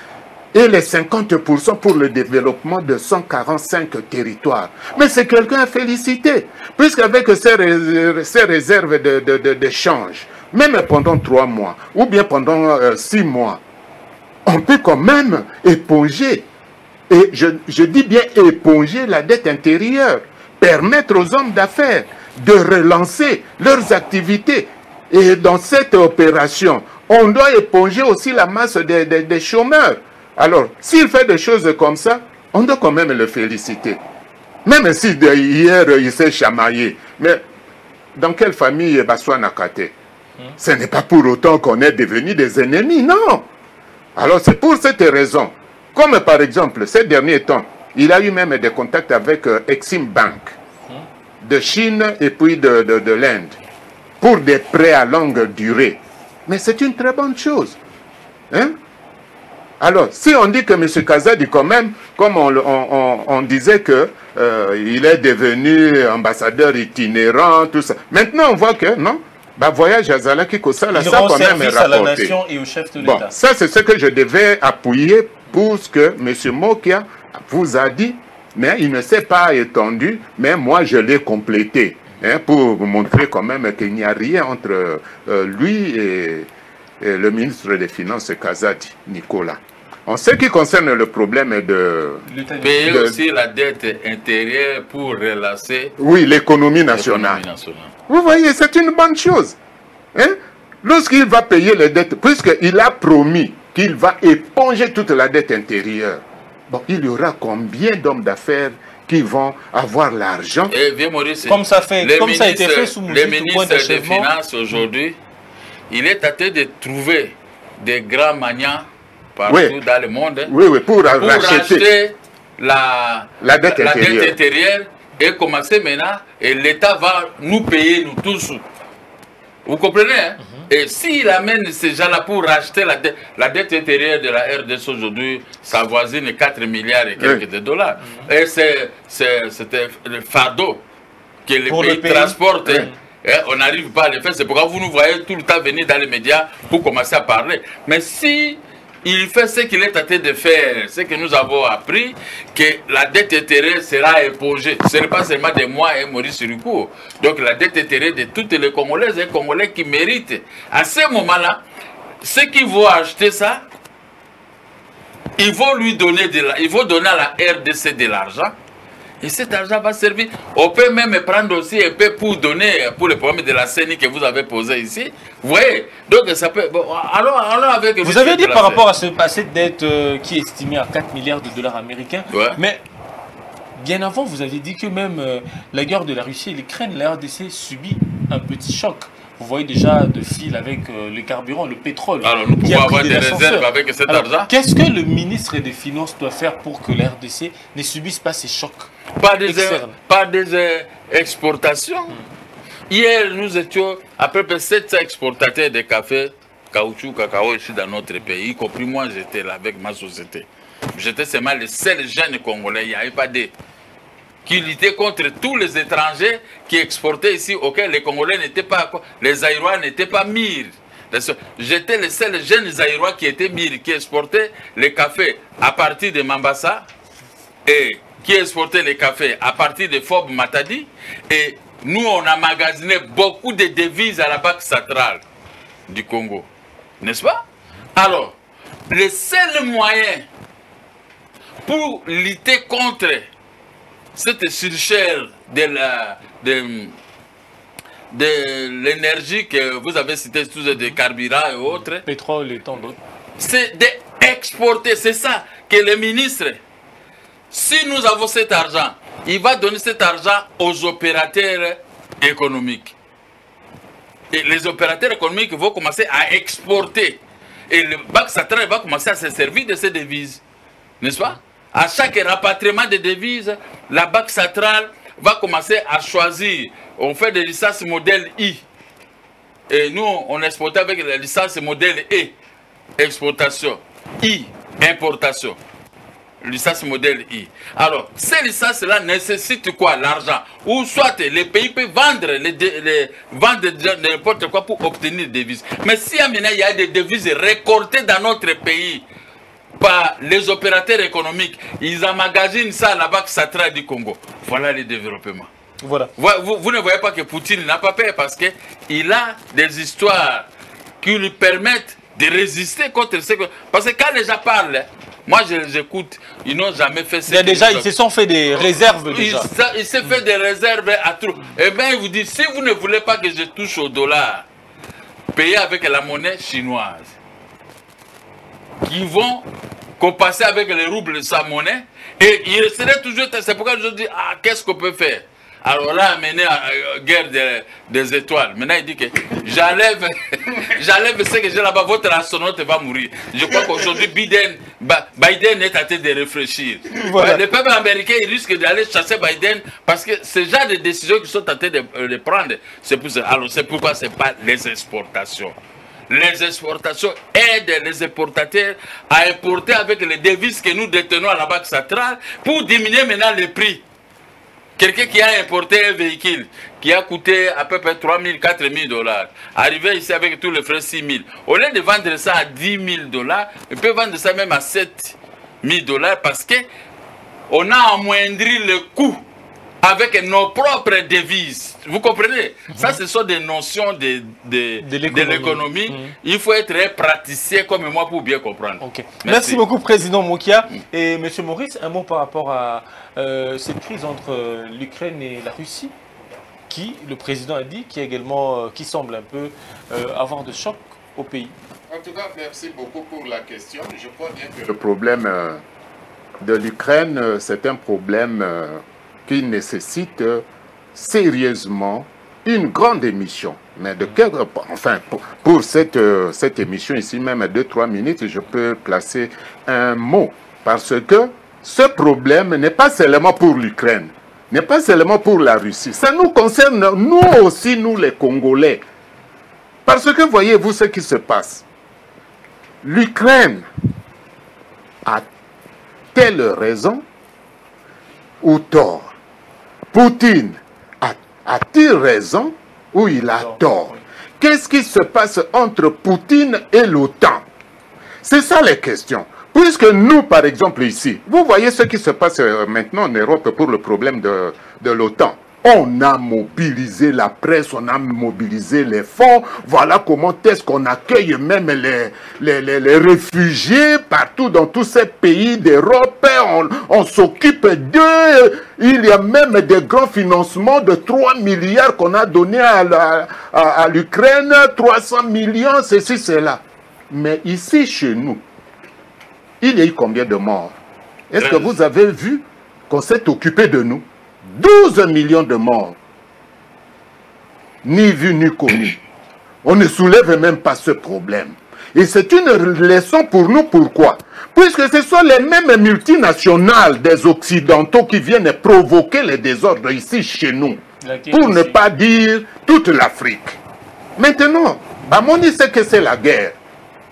Et les 50% pour le développement de 145 territoires. Mais c'est quelqu'un à féliciter, puisqu'avec ces réserves de change, même pendant 3 mois, ou bien pendant 6 mois, on peut quand même éponger, et je dis bien éponger la dette intérieure, permettre aux hommes d'affaires de relancer leurs activités. Et dans cette opération, on doit éponger aussi la masse des chômeurs. Alors, s'il fait des choses comme ça, on doit quand même le féliciter. Même si hier, il s'est chamaillé. Mais dans quelle famille Bassoua Nakate? Ce n'est pas pour autant qu'on est devenus des ennemis, non. Alors, c'est pour cette raison. Comme par exemple, ces derniers temps, il a eu même des contacts avec Exim Bank de Chine et puis de l'Inde pour des prêts à longue durée. Mais c'est une très bonne chose. Hein? Alors, si on dit que M. Kazadi, quand même, comme on disait que il est devenu ambassadeur itinérant, tout ça. Maintenant, on voit que, non, bah, voyage à Zalaki Kosala, ça quand même est rapporté. à la nation et au chef de l'État. Bon, ça c'est ce que je devais appuyer pour ce que M. Mokia vous a dit, mais il ne s'est pas étendu, mais moi je l'ai complété, hein, pour vous montrer quand même qu'il n'y a rien entre lui et le ministre des Finances, Kazadi, Nicolas. En ce qui concerne le problème de... Payer aussi la dette intérieure pour relancer... Oui, l'économie nationale. Vous voyez, c'est une bonne chose. Hein? Lorsqu'il va payer les dettes, puisqu'il a promis qu'il va éponger toute la dette intérieure, bon, il y aura combien d'hommes d'affaires qui vont avoir l'argent? Comme ça a été fait sous le ministre des Finances aujourd'hui, il est tenté de trouver des grands maniants partout dans le monde, pour racheter la dette intérieure et commencer maintenant, et l'État va nous payer, nous tous. Vous comprenez, hein? Et s'il amène ces gens-là pour racheter la dette intérieure de la RDC aujourd'hui, ça voisine 4 milliards et quelques de dollars. Et c'était le fardeau que le pays transporte. On n'arrive pas à le faire. C'est pourquoi vous nous voyez tout le temps venir dans les médias pour commencer à parler. Mais si il fait ce qu'il est tenté de faire, ce que nous avons appris, que la dette intérieure sera épongée. Ce n'est pas seulement de moi et Maurice Ricourt. Donc la dette intérieure de toutes les Congolaises et Congolais qui méritent. À ce moment-là, ceux qui vont acheter ça, ils vont lui donner ils vont donner à la RDC de l'argent. Et cet argent va servir. On peut même prendre aussi un peu pour donner pour le problème de la CENI que vous avez posé ici. Vous voyez? Donc ça peut... Bon, allons avec... Vous avez dit par rapport à cette dette qui est estimée à 4 milliards de dollars américains. Mais bien avant, vous avez dit que même la guerre de la Russie et l'Ukraine, la RDC subit un petit choc. Vous voyez déjà de fil avec le carburant, le pétrole. Alors nous pouvons avoir des réserves avec cet argent. Qu'est-ce que le ministre des Finances doit faire pour que la RDC ne subisse pas ces chocs? Pas des exportations. Hier, nous étions à peu près 700 exportateurs de café, caoutchouc, cacao ici dans notre pays, y compris moi, j'étais là avec ma société. J'étais seulement le seul jeune Congolais, il n'y avait pas de... qui luttait contre tous les étrangers qui exportaient ici, auxquels les Congolais n'étaient pas... Les Zaïrois n'étaient pas mûrs. J'étais le seul jeune Zaïrois qui était mûr, qui exportait les cafés à partir de Mambasa et qui exportait les cafés à partir de Fob Matadi. Et nous, on a magasiné beaucoup de devises à la Banque centrale du Congo. N'est-ce pas? Alors, le seul moyen pour lutter contre cette surchère de l'énergie que vous avez cité, tous des carburants et autres. Pétrole et tant d'autres. C'est d'exporter, c'est ça que le ministre, si nous avons cet argent, il va donner cet argent aux opérateurs économiques. Et les opérateurs économiques vont commencer à exporter. Et le Banque centrale va commencer à se servir de ces devises. N'est-ce pas? à chaque rapatriement de devises, la Banque centrale va commencer à choisir. On fait des licences modèle I. Et nous, on exporte avec les licences modèle E. Exportation. I. Importation. Licence modèle I. Alors, ces licences-là nécessitent quoi? L'argent. Ou soit les pays peuvent vendre vendre n'importe quoi pour obtenir des devises. Mais si maintenant il y a des devises récoltées dans notre pays par les opérateurs économiques, ils emmagasinent ça à la Banque centrale du Congo. Voilà le développement. Voilà. Vous ne voyez pas que Poutine n'a pas peur parce qu'il a des histoires qui lui permettent de résister contre ce que... Parce que quand les gens parlent, moi je les écoute, ils n'ont jamais fait ça. Ils se sont fait des réserves déjà. Ils se fait des réserves à trop. Et bien ils vous disent, si vous ne voulez pas que je touche au dollar, payez avec la monnaie chinoise. Qui vont compasser avec les roubles de sa monnaie. Et il resterait toujours... C'est pourquoi je dis, ah, qu'est-ce qu'on peut faire? Alors là, amené à la guerre des étoiles. Maintenant, il dit que j'enlève ce que j'ai là-bas, votre astronaute va mourir. Je crois qu'aujourd'hui, Biden est en train de réfléchir. Voilà. Le peuple américain, il risque d'aller chasser Biden parce que ce genre de décisions qu'ils sont en train de prendre, c'est pour ça. Alors, c'est pourquoi ce n'est pas les exportations. Les exportations aident les importateurs à importer avec les devises que nous détenons à la Banque centrale pour diminuer maintenant les prix. Quelqu'un qui a importé un véhicule qui a coûté à peu près 3 000, 4 000 $, arrivé ici avec tous les frais 6 000. Au lieu de vendre ça à 10 000 $, il peut vendre ça même à 7 000 $ parce qu'on a amoindri le coût avec nos propres devises. Vous comprenez? Ça, ce sont des notions de l'économie. Il faut être un praticien comme moi pour bien comprendre. Okay. Merci beaucoup, Président Mokia. Et M. Maurice, un mot par rapport à cette crise entre l'Ukraine et la Russie, qui, le Président a dit, qui semble un peu avoir de choc au pays. En tout cas, merci beaucoup pour la question. Je crois bien que le problème de l'Ukraine, c'est un problème... qui nécessite sérieusement une grande émission. Mais de quel... Enfin, pour cette émission ici, même à 2-3 minutes, je peux placer un mot. Parce que ce problème n'est pas seulement pour l'Ukraine, n'est pas seulement pour la Russie. Ça nous concerne, nous aussi, nous les Congolais. Parce que voyez-vous ce qui se passe. L'Ukraine a-t-elle raison ou tort? Poutine a-t-il raison ou il a tort? Qu'est-ce qui se passe entre Poutine et l'OTAN? C'est ça les questions. Puisque nous, par exemple, ici, vous voyez ce qui se passe maintenant en Europe pour le problème de l'OTAN. On a mobilisé la presse, on a mobilisé les fonds. Voilà comment est-ce qu'on accueille même les réfugiés partout dans tous ces pays d'Europe. On s'occupe d'eux. Il y a même des grands financements de 3 milliards qu'on a donnés à l'Ukraine. 300 millions, ceci, cela. Mais ici, chez nous, il y a eu combien de morts? Est-ce que vous avez vu qu'on s'est occupé de nous? 12 millions de morts. Ni vu ni connu. On ne soulève même pas ce problème. Et c'est une leçon pour nous. Pourquoi? Puisque ce sont les mêmes multinationales des Occidentaux qui viennent provoquer les désordres ici chez nous. Pour ne pas dire toute l'Afrique. Maintenant, Bamoni sait que c'est la guerre.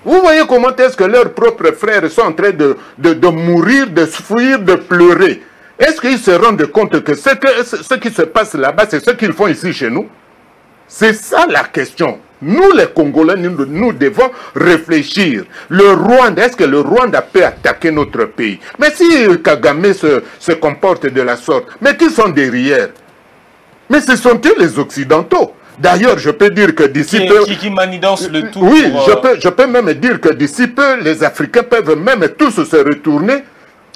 Vous voyez comment est-ce que leurs propres frères sont en train de mourir, de souffrir, de pleurer. Est-ce qu'ils se rendent compte que ce qui se passe là-bas, c'est ce qu'ils font ici chez nous? C'est ça la question. Nous, les Congolais, nous devons réfléchir. Le Rwanda, est-ce que le Rwanda peut attaquer notre pays? Mais si Kagame se comporte de la sorte, mais qui sont derrière? Mais ce sont eux les Occidentaux. D'ailleurs, je peux dire que d'ici peu... Qui manidance le tout. Oui, je peux même dire que d'ici peu, les Africains peuvent même tous se retourner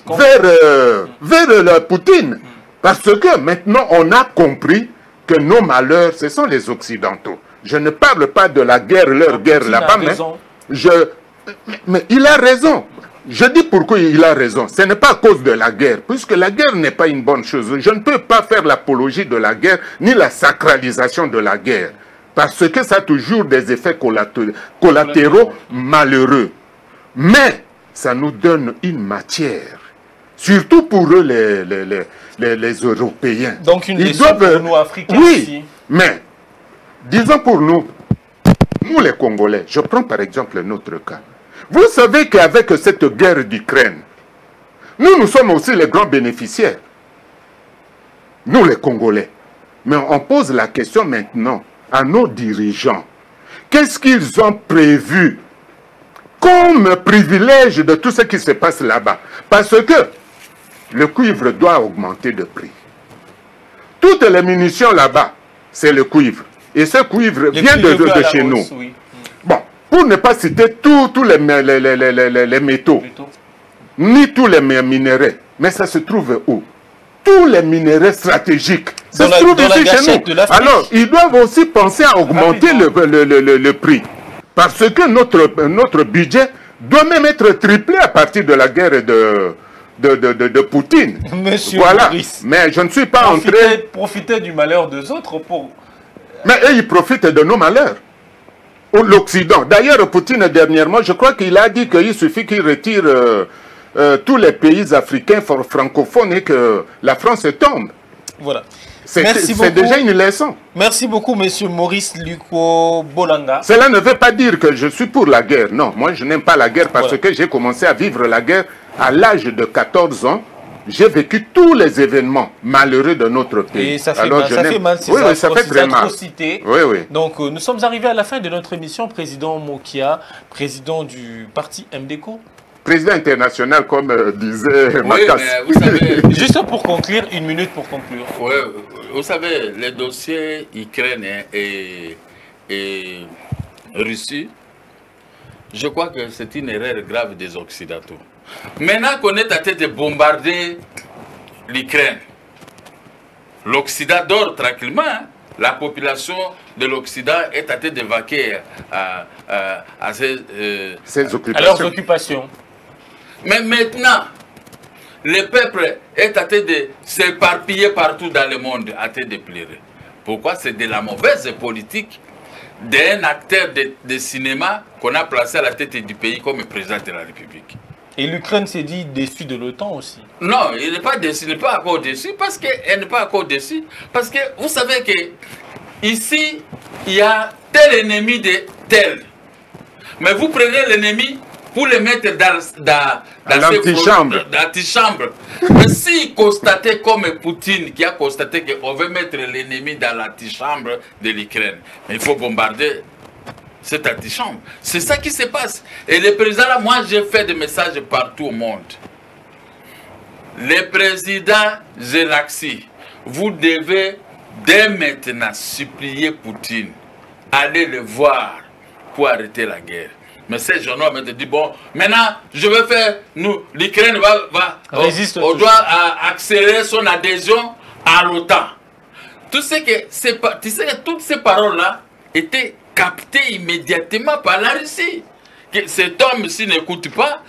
vers la Poutine. Parce que maintenant, on a compris que nos malheurs, ce sont les Occidentaux. Je ne parle pas de la guerre, leur guerre là-bas, mais il a raison. Je dis pourquoi il a raison. Ce n'est pas à cause de la guerre, puisque la guerre n'est pas une bonne chose. Je ne peux pas faire l'apologie de la guerre, ni la sacralisation de la guerre. Parce que ça a toujours des effets collatéraux malheureux. Mais ça nous donne une matière surtout pour eux, les Européens. Donc une leçon pour nous, Africains oui, aussi. Mais, disons pour nous, les Congolais, je prends par exemple notre cas. Vous savez qu'avec cette guerre d'Ukraine, nous sommes aussi les grands bénéficiaires. Nous les Congolais. Mais on pose la question maintenant à nos dirigeants. Qu'est-ce qu'ils ont prévu comme privilège de tout ce qui se passe là-bas? Parce que le cuivre doit augmenter de prix. Toutes les munitions là-bas, c'est le cuivre. Et ce cuivre vient de chez nous. Oui. Bon, pour ne pas citer tous les métaux, ni tous les minéraux, mais ça se trouve où? Tous les minéraux stratégiques se trouvent ici chez nous. Alors, ils doivent aussi penser à augmenter le prix. Parce que notre budget doit même être triplé à partir de la guerre de Poutine. Monsieur voilà. Maurice, mais je ne suis pas entré... Profiter du malheur des autres pour... Mais eux, ils profitent de nos malheurs. L'Occident. D'ailleurs, Poutine, dernièrement, je crois qu'il a dit qu'il suffit qu'il retire tous les pays africains francophones et que la France tombe. Voilà. C'est déjà une leçon. Merci beaucoup, monsieur Maurice Luko Bolanga. Cela ne veut pas dire que je suis pour la guerre. Non, moi, je n'aime pas la guerre parce que j'ai commencé à vivre la guerre à l'âge de 14 ans. J'ai vécu tous les événements malheureux de notre pays. Et ça fait mal, ça fait mal, oui, ça fait très mal. Oui, oui. Donc, nous sommes arrivés à la fin de notre émission. Président Mokia, président du parti MDECO. Président international, comme disait Makas. Vous savez... Juste pour conclure, 1 minute pour conclure. Oui, vous savez, les dossiers Ukraine et Russie, je crois que c'est une erreur grave des Occidentaux. Maintenant qu'on est à tête de bombarder l'Ukraine, l'Occident dort tranquillement. Hein? La population de l'Occident est à tête de vaquer à leurs occupations. Mais maintenant, le peuple est à tête de s'éparpiller partout dans le monde, à tête de pleurer. Pourquoi? C'est de la mauvaise politique d'un acteur de cinéma qu'on a placé à la tête du pays comme président de la République. Et l'Ukraine s'est dit déçue de l'OTAN aussi. Non, il n'est pas déçu, il n'est pas encore déçu parce qu'elle n'est pas encore déçue. Parce que vous savez que ici, il y a tel ennemi de tel. Mais vous prenez l'ennemi pour le mettre dans l'antichambre. Mais si constatait comme Poutine qui a constaté qu'on veut mettre l'ennemi dans l'antichambre de l'Ukraine, il faut bombarder cette antichambre. C'est ça qui se passe. Et le président là, moi j'ai fait des messages partout au monde. Le président Zelensky, vous devez dès maintenant supplier Poutine, aller le voir pour arrêter la guerre. Mais ces gens-là me disent, bon, maintenant, je vais faire, l'Ukraine on doit accélérer son adhésion à l'OTAN. Tu sais que toutes ces paroles-là étaient captées immédiatement par la Russie. Que cet homme, s'il n'écoute pas,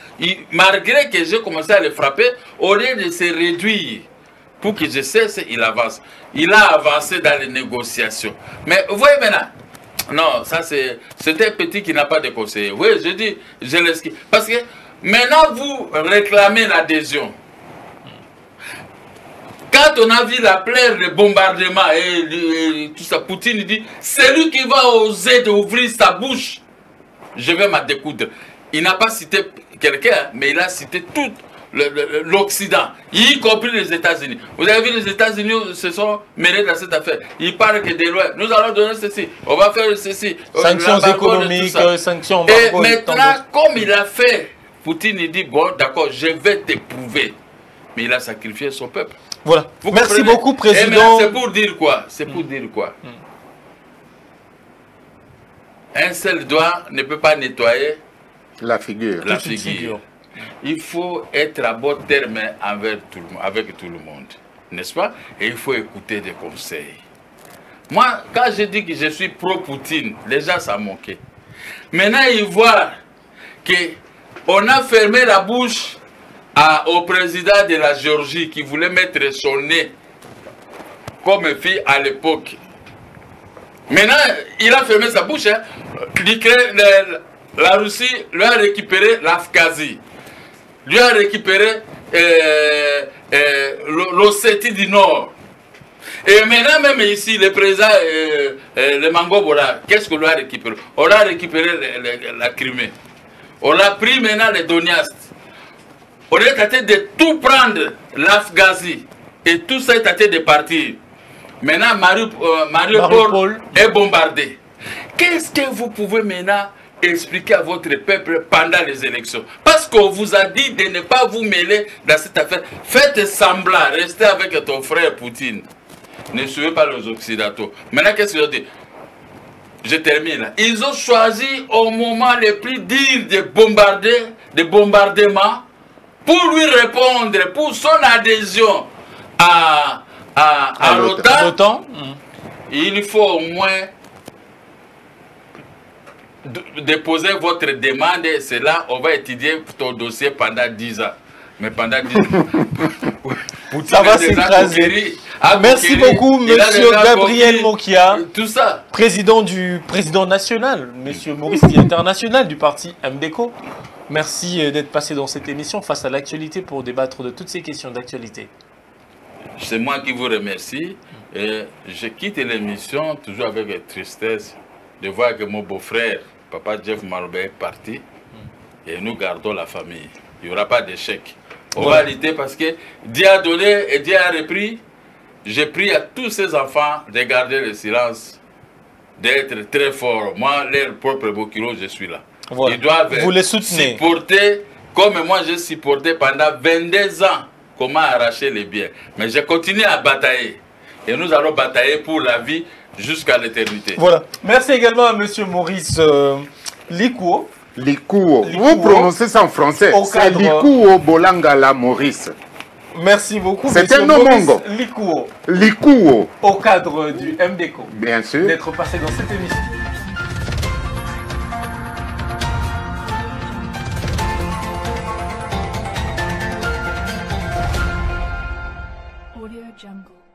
malgré que j'ai commencé à le frapper, au lieu de se réduire pour que je cesse, il avance. Il a avancé dans les négociations. Mais vous voyez maintenant, non, ça c'est un petit qui n'a pas de conseiller. Oui, je dis, je l'explique. Parce que maintenant vous réclamez l'adhésion. Quand on a vu la plaire de bombardement et tout ça, Poutine dit, c'est lui qui va oser d'ouvrir sa bouche. Je vais m'en découdre. Il n'a pas cité quelqu'un, mais il a cité tout l'Occident, y compris les États-Unis. Vous avez vu, les États-Unis se sont mêlés dans cette affaire. Ils parlent que de loin, nous allons donner ceci, on va faire ceci. Sanctions économiques, sanctions embargo. Et maintenant, comme il a fait, Poutine il dit, bon, d'accord, je vais t'éprouver. Mais il a sacrifié son peuple. Voilà. Merci beaucoup, Président. C'est pour dire quoi? C'est pour dire quoi? Un seul doigt ne peut pas nettoyer la figure. La figure. Il faut être à bon terme avec tout le monde, n'est-ce pas? Et il faut écouter des conseils. Moi, quand je dis que je suis pro-Poutine, les gens s'en moquaient. Maintenant, ils voient qu'on a fermé la bouche au président de la Géorgie qui voulait mettre son nez comme fille à l'époque. Maintenant, il a fermé sa bouche. Hein. La Russie lui a récupéré l'Abkhazie, lui a récupéré l'Ossétie du Nord. Et maintenant, même ici, le président, le Mangobola, qu'est-ce qu'on a récupéré? On a récupéré la Crimée. On a pris maintenant les Donetsk. On est tenté de tout prendre, l'Afghazie. Et tout ça est tenté de partir. Maintenant, Mariupol est bombardé. Qu'est-ce que vous pouvez maintenant expliquer à votre peuple pendant les élections? Parce qu'on vous a dit de ne pas vous mêler dans cette affaire. Faites semblant, restez avec ton frère Poutine. Ne suivez pas les Occidentaux. Maintenant, qu'est-ce que je dis? Je termine là. Ils ont choisi au moment le plus dur de bombarder, de bombardement, pour lui répondre, pour son adhésion à l'OTAN. Il faut au moins déposer votre demande, et c'est là on va étudier ton dossier pendant 10 ans. Mais pendant 10 ans, ça va s'écraser. Merci beaucoup, monsieur Gabriel Mokia, tout ça. Président national, monsieur Maurice international du parti MDECO. Merci d'être passé dans cette émission face à l'actualité pour débattre de toutes ces questions d'actualité. C'est moi qui vous remercie. Et je quitte l'émission toujours avec tristesse de voir que mon beau-frère, papa Jeff Maloba, est parti. Et nous gardons la famille. Il n'y aura pas d'échec. On va lutter parce que Dieu a donné et Dieu a repris. J'ai pris à tous ces enfants de garder le silence, d'être très forts. Moi, leur propre Bokilo, je suis là. Voilà. Ils doivent vous les soutenez. Supporter, comme moi j'ai supporté pendant 22 ans, comment arracher les biens. Mais j'ai continué à batailler. Et nous allons batailler pour la vie jusqu'à l'éternité. Voilà. Merci également à monsieur Maurice Likuo. Likuo. Vous prononcez ça en français. C'est Likuo Bolangala Maurice. Merci beaucoup. C'est un nom mongo. Likuo. Likuo. Au cadre du MDECO. Bien sûr. D'être passé dans cette émission. Audio Jungle.